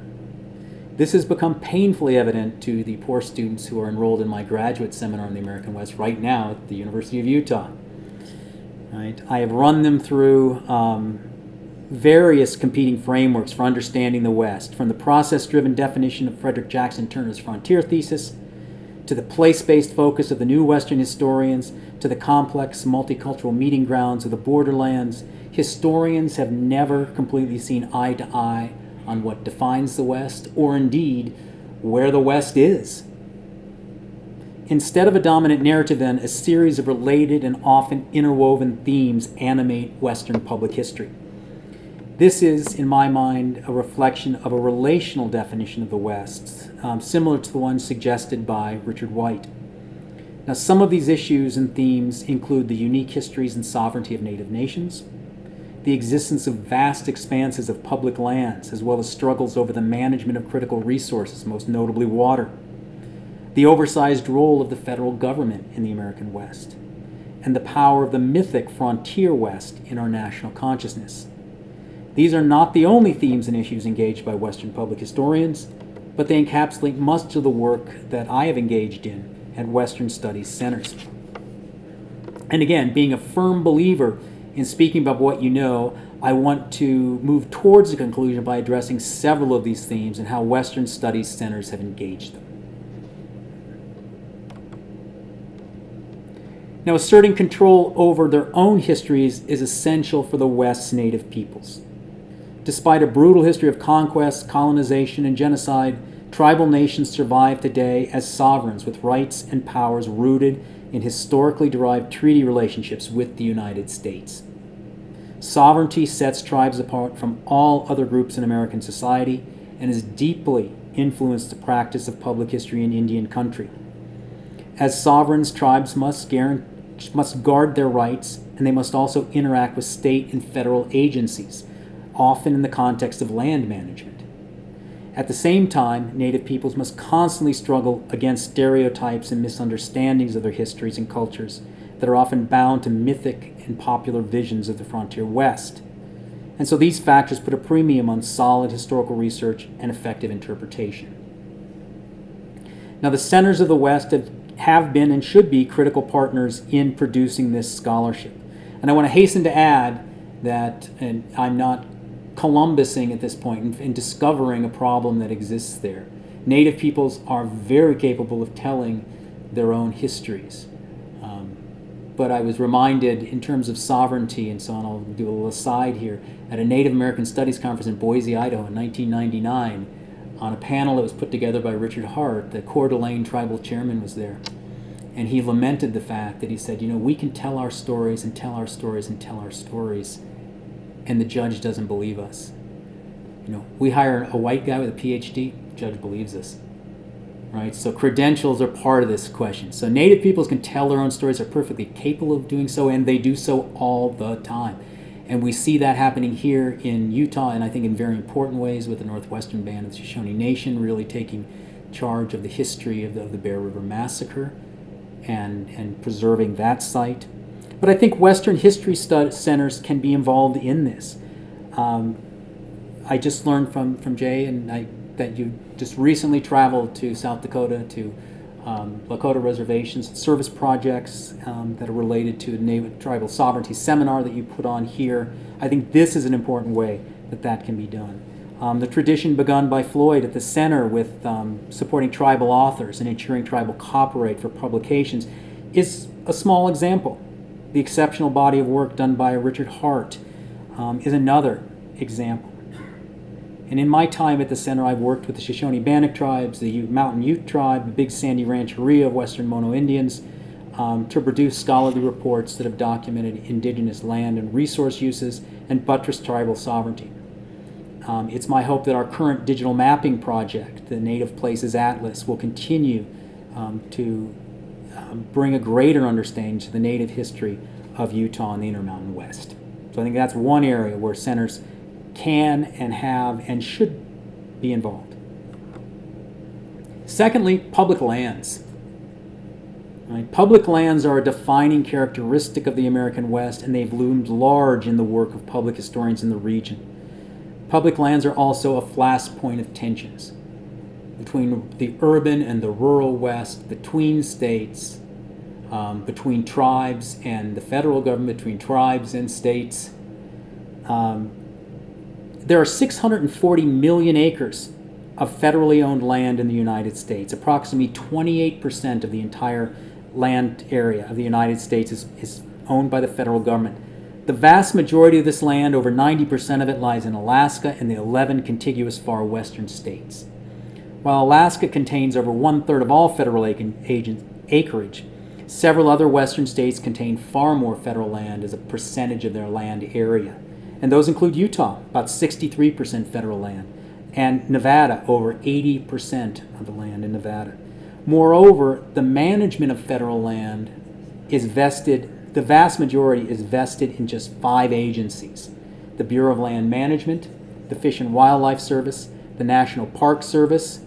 This has become painfully evident to the poor students who are enrolled in my graduate seminar on the American West right now at the University of Utah. Right? I have run them through various competing frameworks for understanding the West, from the process-driven definition of Frederick Jackson Turner's frontier thesis to the place-based focus of the new Western historians, to the complex multicultural meeting grounds of the borderlands, historians have never completely seen eye to eye on what defines the West, or indeed, where the West is. Instead of a dominant narrative, then, a series of related and often interwoven themes animate Western public history. This is, in my mind, a reflection of a relational definition of the West, similar to the one suggested by Richard White. Now, some of these issues and themes include the unique histories and sovereignty of native nations, the existence of vast expanses of public lands, as well as struggles over the management of critical resources, most notably water, the oversized role of the federal government in the American West, and the power of the mythic frontier West in our national consciousness. These are not the only themes and issues engaged by Western public historians, but they encapsulate much of the work that I have engaged in at Western Studies centers. And again, being a firm believer in speaking about what you know, I want to move towards a conclusion by addressing several of these themes and how Western Studies centers have engaged them. Now, asserting control over their own histories is essential for the West's native peoples. Despite a brutal history of conquest, colonization, and genocide, tribal nations survive today as sovereigns with rights and powers rooted in historically derived treaty relationships with the United States. Sovereignty sets tribes apart from all other groups in American society and has deeply influenced the practice of public history in Indian country. As sovereigns, tribes must guard their rights, and they must also interact with state and federal agencies, often in the context of land management. At the same time, Native peoples must constantly struggle against stereotypes and misunderstandings of their histories and cultures that are often bound to mythic and popular visions of the frontier West. And so these factors put a premium on solid historical research and effective interpretation. Now, the centers of the West have been and should be critical partners in producing this scholarship. And I want to hasten to add that, and I'm not Columbusing at this point in discovering a problem that exists there. Native peoples are very capable of telling their own histories. But I was reminded, in terms of sovereignty and so on, I'll do a little aside here, at a Native American Studies conference in Boise, Idaho in 1999, on a panel that was put together by Richard Hart, the Coeur d'Alene tribal chairman was there. And he lamented the fact that he said, we can tell our stories and tell our stories and tell our stories, and the judge doesn't believe us. We hire a white guy with a PhD, the judge believes us. Right? So credentials are part of this question. So Native peoples can tell their own stories, are perfectly capable of doing so, and they do so all the time. And we see that happening here in Utah, and I think in very important ways, with the Northwestern Band of the Shoshone Nation really taking charge of the history of the Bear River Massacre and preserving that site. But I think Western history centers can be involved in this. I just learned from Jay that you just recently traveled to South Dakota to Lakota reservations, service projects that are related to the Native Tribal Sovereignty Seminar that you put on here. I think this is an important way that can be done. The tradition begun by Floyd at the center with supporting tribal authors and ensuring tribal copyright for publications is a small example. The exceptional body of work done by Richard Hart is another example. And in my time at the center, I've worked with the Shoshone Bannock tribes, the Mountain Ute tribe, the Big Sandy Rancheria of Western Mono Indians, to produce scholarly reports that have documented indigenous land and resource uses and buttressed tribal sovereignty. It's my hope that our current digital mapping project, the Native Places Atlas, will continue to bring a greater understanding to the Native history of Utah and the Intermountain West. So I think that's one area where centers can and have and should be involved. Secondly, public lands. Right? Public lands are a defining characteristic of the American West, and they've loomed large in the work of public historians in the region. Public lands are also a flashpoint of tensions between the urban and the rural West, between states, between tribes and the federal government, between tribes and states. There are 640 million acres of federally owned land in the United States. Approximately 28% of the entire land area of the United States is owned by the federal government. The vast majority of this land, over 90% of it, lies in Alaska and the 11 contiguous far western states. While Alaska contains over 1/3 of all federal acreage, several other western states contain far more federal land as a percentage of their land area. And those include Utah, about 63% federal land, and Nevada, over 80% of the land in Nevada. Moreover, the management of federal land is vested, the vast majority is vested in just 5 agencies: the Bureau of Land Management, the Fish and Wildlife Service, the National Park Service,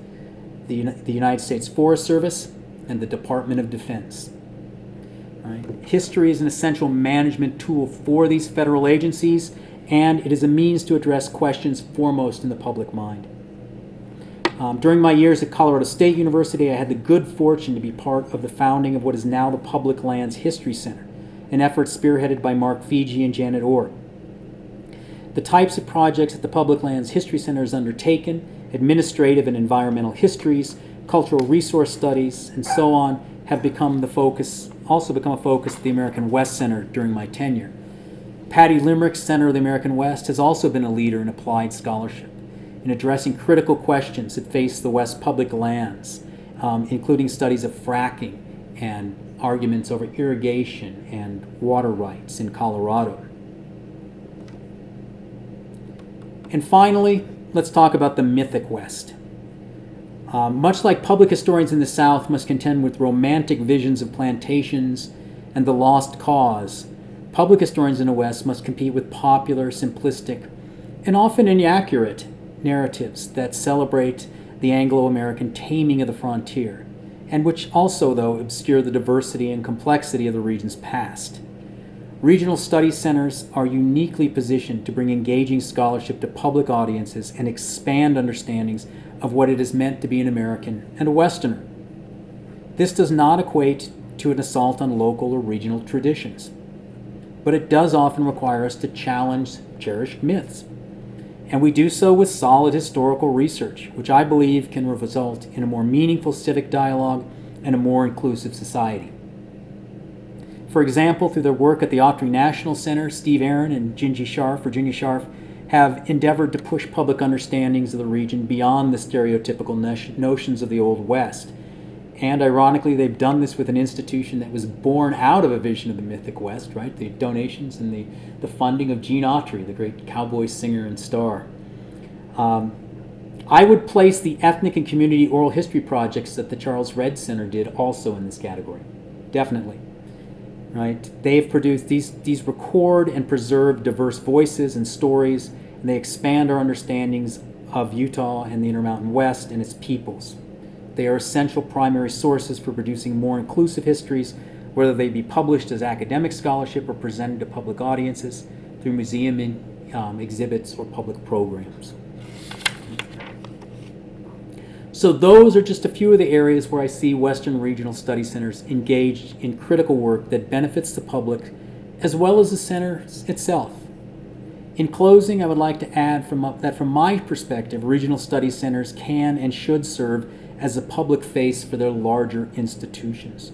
the United States Forest Service, and the Department of Defense. Right? History is an essential management tool for these federal agencies, and it is a means to address questions foremost in the public mind. During my years at Colorado State University, I had the good fortune to be part of the founding of what is now the Public Lands History Center, an effort spearheaded by Mark Fiji and Janet Orr. The types of projects that the Public Lands History Center has undertaken, administrative and environmental histories, cultural resource studies, and so on, have become a focus at the American West Center during my tenure. Patty Limerick's Center of the American West has also been a leader in applied scholarship in addressing critical questions that face the West public lands, including studies of fracking and arguments over irrigation and water rights in Colorado. And finally, let's talk about the mythic West. Much like public historians in the South must contend with romantic visions of plantations and the lost cause, public historians in the West must compete with popular, simplistic, and often inaccurate narratives that celebrate the Anglo-American taming of the frontier, and which also, though, obscure the diversity and complexity of the region's past. Regional studies centers are uniquely positioned to bring engaging scholarship to public audiences and expand understandings of what it is meant to be an American and a Westerner. This does not equate to an assault on local or regional traditions, but it does often require us to challenge cherished myths. And we do so with solid historical research, which I believe can result in a more meaningful civic dialogue and a more inclusive society. For example, through their work at the Autry National Center, Steve Aaron and Virginia Scharf, have endeavored to push public understandings of the region beyond the stereotypical notions of the Old West. And ironically, they've done this with an institution that was born out of a vision of the mythic West, right? The donations and the funding of Gene Autry, the great cowboy singer and star. I would place the ethnic and community oral history projects that the Charles Redd Center did also in this category, definitely. Right? They've produced these record and preserve diverse voices and stories, and they expand our understandings of Utah and the Intermountain West and its peoples. They are essential primary sources for producing more inclusive histories, whether they be published as academic scholarship or presented to public audiences through museum exhibits or public programs. So those are just a few of the areas where I see Western Regional Study Centers engaged in critical work that benefits the public as well as the center itself. In closing, I would like to add that from my perspective, regional study centers can and should serve as a public face for their larger institutions.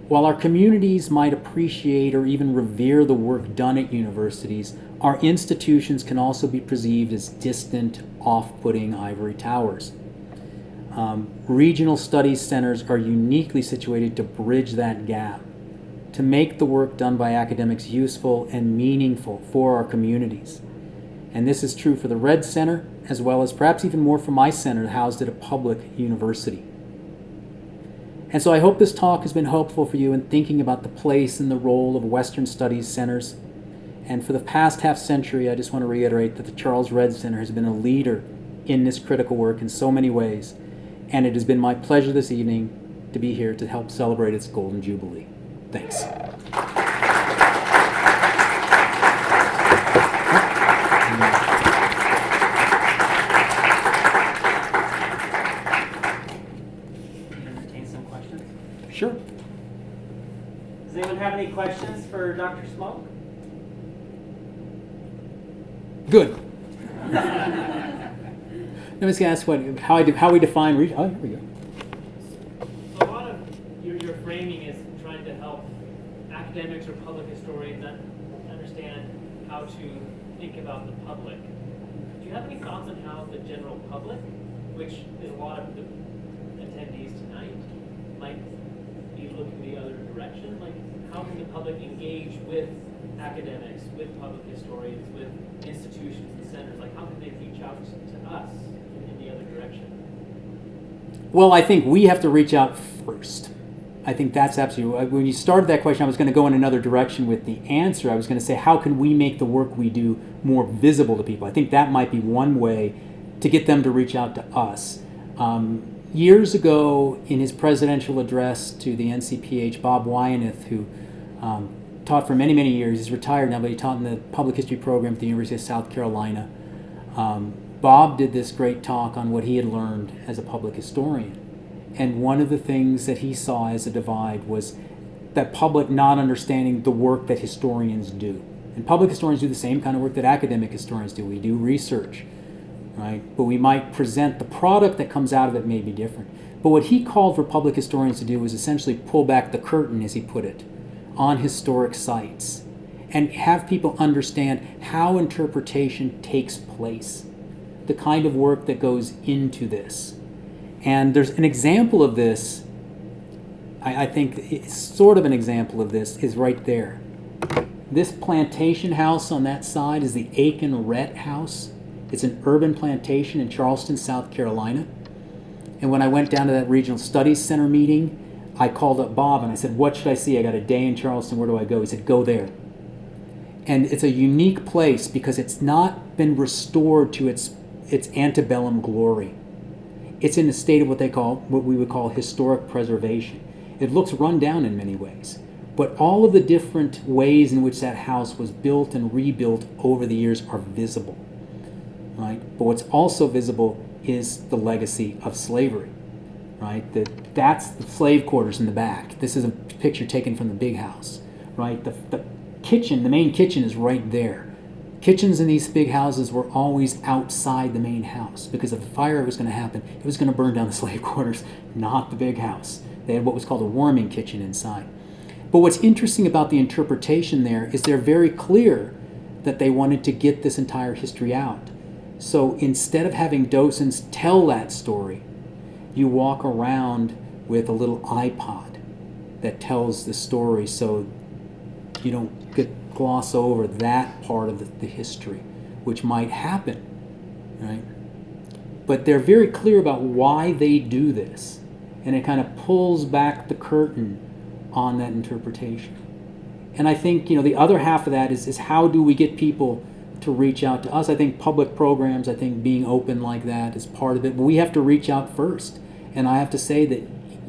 While our communities might appreciate or even revere the work done at universities, our institutions can also be perceived as distant, off-putting ivory towers. Regional studies centers are uniquely situated to bridge that gap, to make the work done by academics useful and meaningful for our communities. And this is true for the Redd Center, as well as perhaps even more for my center housed at a public university. And so I hope this talk has been helpful for you in thinking about the place and the role of Western Studies centers. And for the past half century, I just want to reiterate that the Charles Redd Center has been a leader in this critical work in so many ways. And it has been my pleasure this evening to be here to help celebrate its Golden Jubilee. Thanks. Entertain some questions. Sure. Does anyone have any questions for Dr. Smoak? Good. I was going to ask how we define region. Oh, here we go. So a lot of your framing is trying to help academics or public historians understand how to think about the public. Do you have any thoughts on how the general public, which is a lot of the attendees tonight, might be looking the other direction? Like, how can the public engage with academics, with public historians, with institutions and centers? Like, how can they reach out to us in the other direction? Well, I think we have to reach out first. I think that's absolutely, when you started that question, I was going to go in another direction with the answer. I was going to say, how can we make the work we do more visible to people? I think that might be one way to get them to reach out to us. Years ago, in his presidential address to the NCPH, Bob Wyanoth, who taught for many, many years, he's retired now, but he taught in the public history program at the University of South Carolina. Bob did this great talk on what he had learned as a public historian. And one of the things that he saw as a divide was that public not understanding the work that historians do. And public historians do the same kind of work that academic historians do. We do research, right? But we might present the product that comes out of it may be different. But what he called for public historians to do was essentially pull back the curtain, as he put it, on historic sites and have people understand how interpretation takes place, the kind of work that goes into this. And there's an example of this, I think it's sort of an example of this, is right there. This plantation house on that side is the Aiken-Rhett House. It's an urban plantation in Charleston, South Carolina. And when I went down to that Regional Studies Center meeting, I called up Bob and I said, what should I see? I got a day in Charleston, where do I go? He said, go there. And it's a unique place because it's not been restored to its antebellum glory. It's in a state of what we would call historic preservation. It looks run down in many ways, but all of the different ways in which that house was built and rebuilt over the years are visible, right? But what's also visible is the legacy of slavery, right? That's the slave quarters in the back. This is a picture taken from the big house, right? The kitchen, the main kitchen is right there. Kitchens in these big houses were always outside the main house because if a fire was going to happen, it was going to burn down the slave quarters, not the big house. They had what was called a warming kitchen inside. But what's interesting about the interpretation there is they're very clear that they wanted to get this entire history out. So instead of having docents tell that story, you walk around with a little iPod that tells the story so you don't gloss over that part of the history, which might happen, right? But they're very clear about why they do this, and it kind of pulls back the curtain on that interpretation. And I think, the other half of that is how do we get people to reach out to us? I think public programs, I think being open like that is part of it, but we have to reach out first. And I have to say that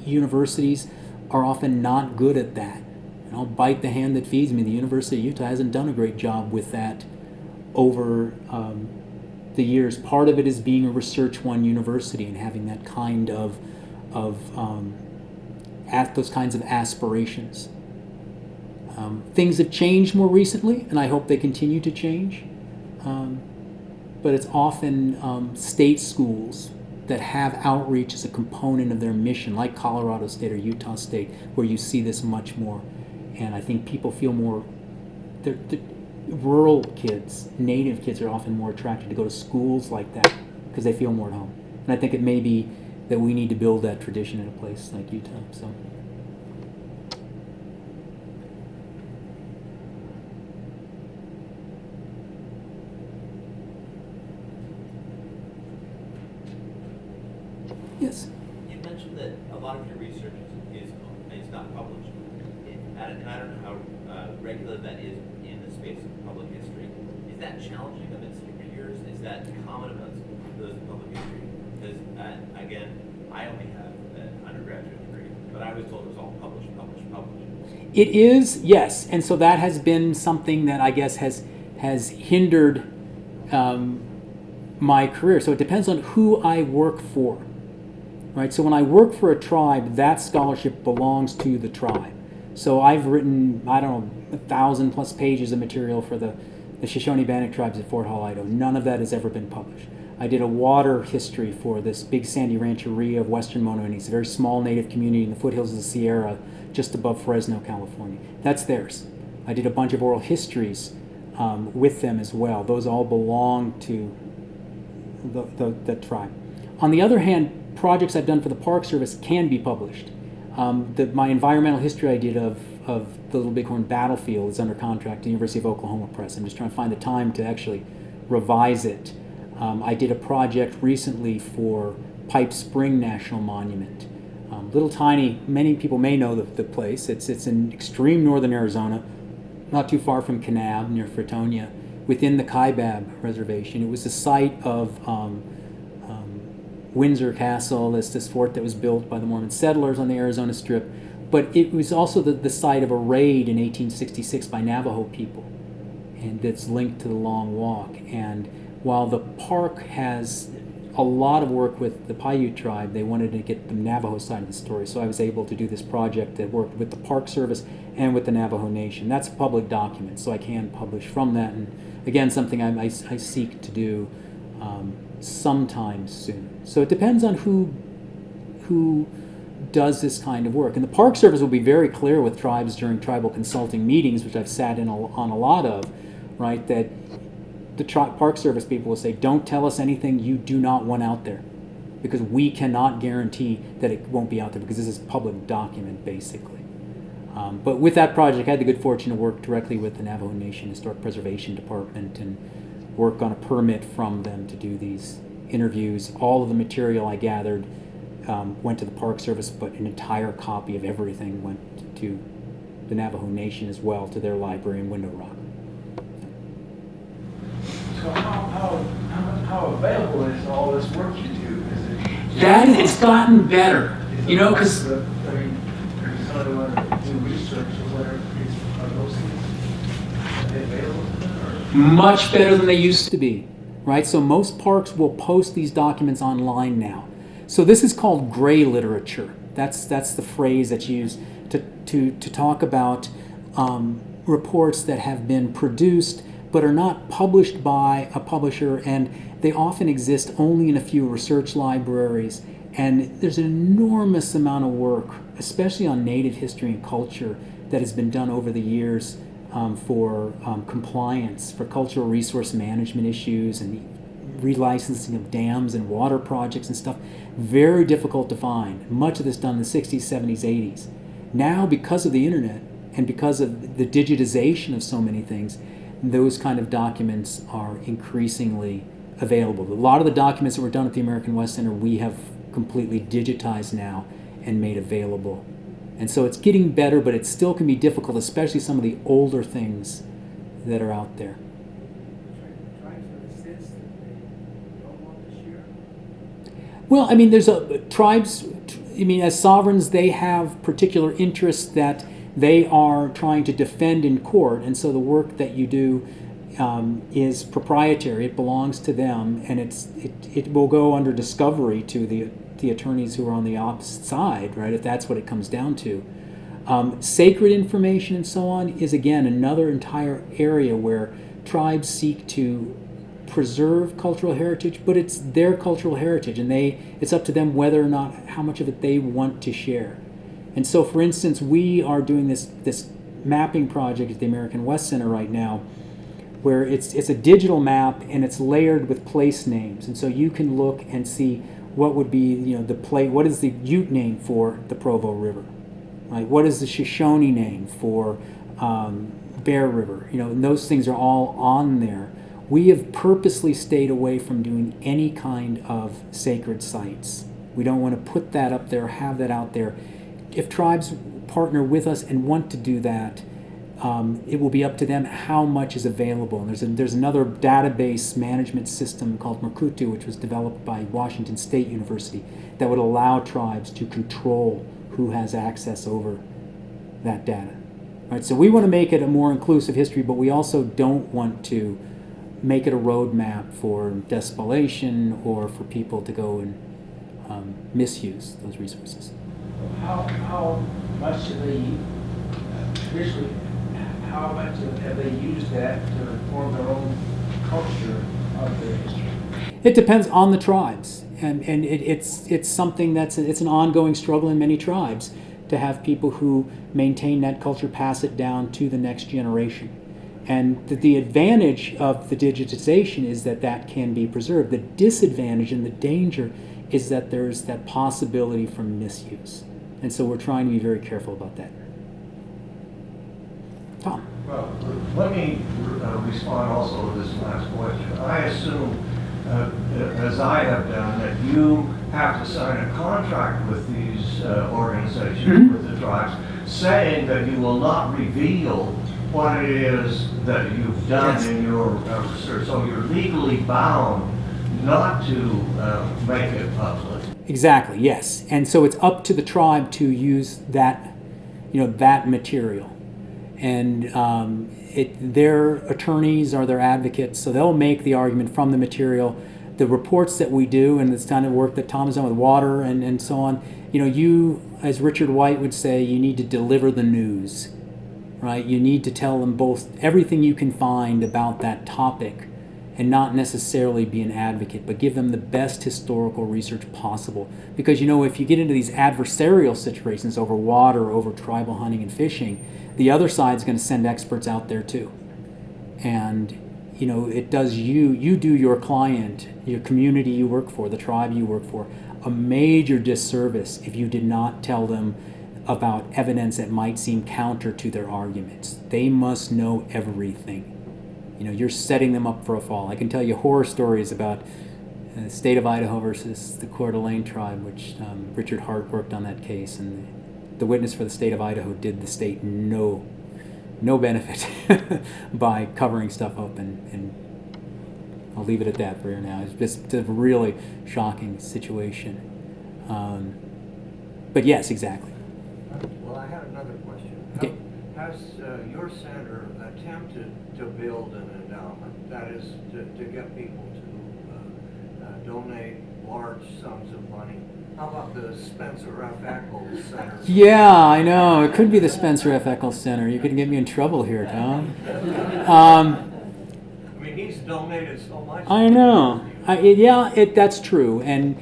universities are often not good at that. And I'll bite the hand that feeds me. The University of Utah hasn't done a great job with that over the years. Part of it is being a Research One university and having that kind of those kinds of aspirations. Things have changed more recently, and I hope they continue to change. But it's often state schools that have outreach as a component of their mission, like Colorado State or Utah State, where you see this much more. And I think people feel more, rural kids, native kids are often more attracted to go to schools like that because they feel more at home. And I think it may be that we need to build that tradition in a place like Utah. So. Yes. You mentioned that a lot of your research is not published. And I don't know how regular that is in the space of public history. Is that challenging amidst your peers? Is that common amongst those in public history? Because, again, I only have an undergraduate degree, but I was told it was all published. It is, yes. And so that has been something that I guess has hindered my career. So it depends on who I work for. Right? So when I work for a tribe, that scholarship belongs to the tribe. So I've written, 1,000+ pages of material for the Shoshone Bannock tribes at Fort Hall, Idaho. None of that has ever been published. I did a water history for this big sandy rancheria of western Mono-Indians, a very small native community in the foothills of the Sierra just above Fresno, California. That's theirs. I did a bunch of oral histories with them as well. Those all belong to the tribe. On the other hand, projects I've done for the Park Service can be published. My environmental history I did of the Little Bighorn Battlefield is under contract to the University of Oklahoma Press. I'm just trying to find the time to actually revise it. I did a project recently for Pipe Spring National Monument. Little tiny, many people may know the place. It's in extreme northern Arizona, not too far from Kanab, near Fredonia, within the Kaibab Reservation. It was the site of Windsor Castle, this fort that was built by the Mormon settlers on the Arizona Strip. But it was also the site of a raid in 1866 by Navajo people, and it's linked to the Long Walk. And while the park has a lot of work with the Paiute tribe, they wanted to get the Navajo side of the story. So I was able to do this project that worked with the Park Service and with the Navajo Nation. That's a public document, so I can publish from that. And again, something I seek to do sometime soon. So it depends on who does this kind of work. And the Park Service will be very clear with tribes during tribal consulting meetings, which I've sat in on a lot of, right, that the Park Service people will say, don't tell us anything you do not want out there, because we cannot guarantee that it won't be out there, because this is public document, basically. But with that project, I had the good fortune to work directly with the Navajo Nation Historic Preservation Department and work on a permit from them to do these interviews. All of the material I gathered went to the Park Service, but an entire copy of everything went to the Navajo Nation as well, to their library in Window Rock. So how available is all this work you do? It's gotten better, because I mean, if somebody wanted to do research or whatever, are those things available to them? much better than they used to be, right? So most parks will post these documents online now. So this is called gray literature. That's the phrase that's used to talk about reports that have been produced but are not published by a publisher, and they often exist only in a few research libraries. And there's an enormous amount of work, especially on Native history and culture, that has been done over the years for compliance, for cultural resource management issues and relicensing of dams and water projects and stuff. Very difficult to find. Much of this done in the 60s, 70s, 80s. Now, because of the internet and because of the digitization of so many things, those kind of documents are increasingly available. A lot of the documents that were done at the American West Center we have completely digitized now and made available. And so it's getting better, but it still can be difficult, especially some of the older things that are out there. Well, I mean, there's tribes, as sovereigns, they have particular interests that they are trying to defend in court, and so the work that you do is proprietary. It belongs to them, and it will go under discovery to the attorneys who are on the opposite side, right, if that's what it comes down to. Sacred information and so on is, again, another entire area where tribes seek to preserve cultural heritage, but it's their cultural heritage, and it's up to them whether or not, how much of it they want to share. And so, for instance, we are doing this mapping project at the American West Center right now, where it's a digital map and it's layered with place names. And so you can look and see what would be, what is the Ute name for the Provo River, right? What is the Shoshone name for Bear River? And those things are all on there. We have purposely stayed away from doing any kind of sacred sites. We don't want to put that up there, have that out there. If tribes partner with us and want to do that, it will be up to them how much is available. And there's another database management system called Merkutu, which was developed by Washington State University, that would allow tribes to control who has access over that data. Right? So we want to make it a more inclusive history, but we also don't want to make it a roadmap for despoliation or for people to go and misuse those resources. How much have they traditionally? How much have they used that to form their own culture of their history? It depends on the tribes, and it's something it's an ongoing struggle in many tribes to have people who maintain that culture pass it down to the next generation. And the advantage of the digitization is that can be preserved. The disadvantage and the danger is that there's that possibility for misuse. And so we're trying to be very careful about that. Tom. Well, let me respond also to this last question. I assume, as I have done, that you have to sign a contract with these organizations, with the tribes, saying that you will not reveal what it is that you've done in your research. So you're legally bound not to make it public. Exactly, yes. And so it's up to the tribe to use that, that material. And their attorneys are their advocates, so they'll make the argument from the material. The reports that we do, and this kind of work that Tom has done with water and so on, you, as Richard White would say, you need to deliver the news, right? You need to tell them both everything you can find about that topic and not necessarily be an advocate, but give them the best historical research possible. Because, if you get into these adversarial situations over water, over tribal hunting and fishing, the other side's going to send experts out there too. And, it does you do your client, your community you work for, the tribe you work for, a major disservice if you did not tell them about evidence that might seem counter to their arguments. They must know everything. You're setting them up for a fall. I can tell you horror stories about the state of Idaho versus the Coeur d'Alene tribe, which Richard Hart worked on that case, and the witness for the state of Idaho did the state no benefit by covering stuff up, and I'll leave it at that for now. It's just a really shocking situation. But yes, exactly. Well, I had another question. Okay. Has your center attempted to build an endowment, that is, to get people to donate large sums of money? How about the Spencer F. Eccles Center? Yeah, I know. It could be the Spencer F. Eccles Center. You could get me in trouble here, Tom. I mean, he's donated so much. I know. That's true. And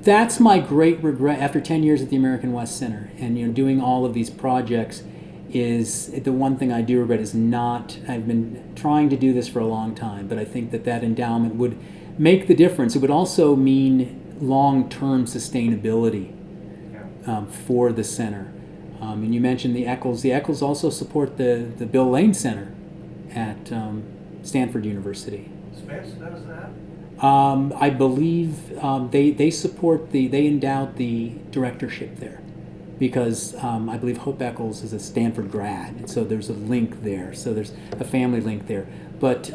that's my great regret after 10 years at the American West Center and doing all of these projects. Is the one thing I do regret is not. I've been trying to do this for a long time, but I think that endowment would make the difference. It would also mean long-term sustainability for the center. And you mentioned the Eccles. The Eccles also support the Bill Lane Center at Stanford University. Spence does that? I believe they support they endowed the directorship there because I believe Hope Eccles is a Stanford grad, and so there's a link there. So there's a family link there. But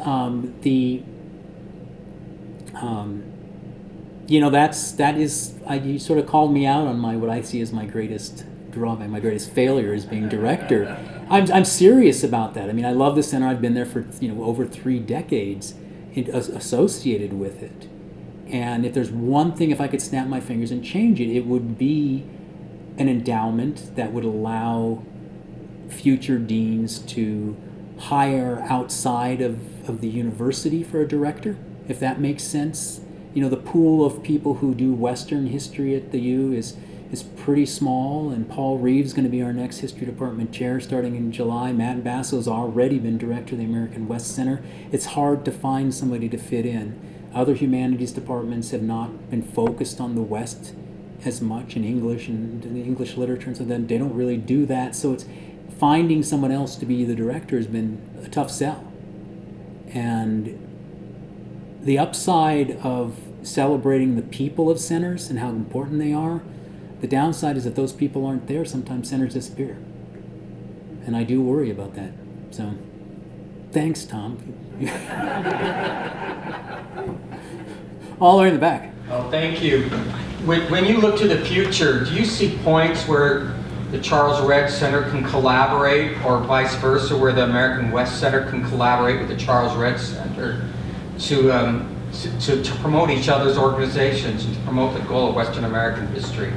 you sort of called me out on what I see as my greatest drawback, my greatest failure as being director. I'm serious about that. I mean, I love the center. I've been there for over 3 decades associated with it. And if there's one thing, if I could snap my fingers and change it, it would be an endowment that would allow future deans to hire outside of the university for a director, if that makes sense. The pool of people who do Western history at the U is pretty small, and Paul Reeves is going to be our next history department chair starting in July. Matt Basso's already been director of the American West Center. It's hard to find somebody to fit in. Other humanities departments have not been focused on the West as much in English and the English literature, and so then they don't really do that. So it's finding someone else to be the director has been a tough sell. And the upside of celebrating the people of centers and how important they are, the downside is that those people aren't there. Sometimes centers disappear. And I do worry about that. So, thanks, Tom. All the way in the back. Oh, thank you. When you look to the future, do you see points where the Charles Redd Center can collaborate, or vice versa, where the American West Center can collaborate with the Charles Redd Center to promote each other's organizations and to promote the goal of Western American history?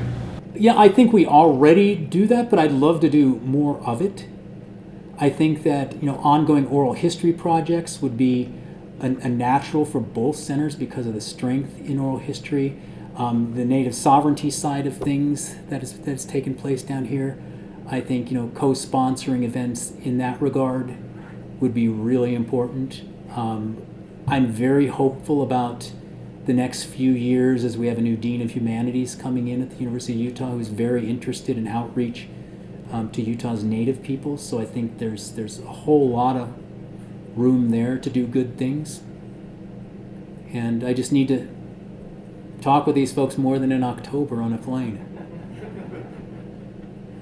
Yeah, I think we already do that, but I'd love to do more of it. I think that ongoing oral history projects would be a natural for both centers because of the strength in oral history, the native sovereignty side of things that has taken place down here. I think co-sponsoring events in that regard would be really important. I'm very hopeful about the next few years as we have a new Dean of Humanities coming in at the University of Utah who's very interested in outreach to Utah's native people. So I think there's a whole lot of room there to do good things. And I just need to talk with these folks more than in October on a plane.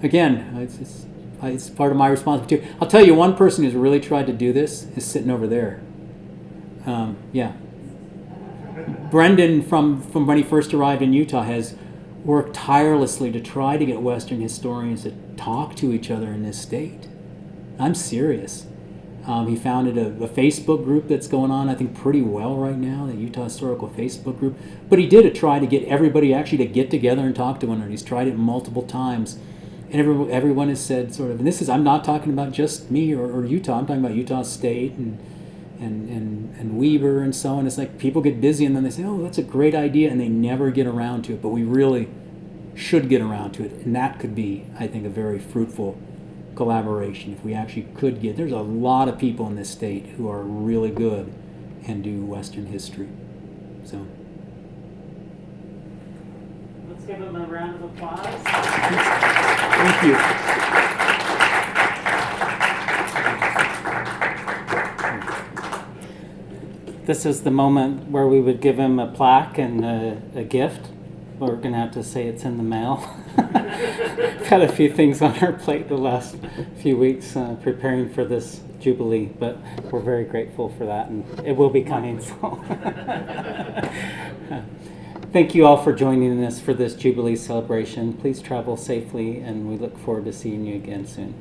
Again, it's part of my responsibility. I'll tell you, one person who's really tried to do this is sitting over there. Yeah. Brendan, from when he first arrived in Utah, has worked tirelessly to try to get Western historians to talk to each other in this state. I'm serious. He founded a Facebook group that's going on, I think, pretty well right now, the Utah Historical Facebook group. But he did try to get everybody actually to get together and talk to one another. He's tried it multiple times. And everyone has said sort of, and this is, I'm not talking about just me or Utah, I'm talking about Utah State and Weber and so on. It's like people get busy and then they say, oh, that's a great idea, and they never get around to it. But we really should get around to it. And that could be, I think, a very fruitful collaboration if we actually could get. There's a lot of people in this state who are really good and do Western history. So let's give them a round of applause. Thank you. This is the moment where we would give him a plaque and a gift. We're going to have to say it's in the mail. We've had a few things on our plate the last few weeks preparing for this Jubilee, but we're very grateful for that, and it will be coming. So, thank you all for joining us for this Jubilee celebration. Please travel safely, and we look forward to seeing you again soon.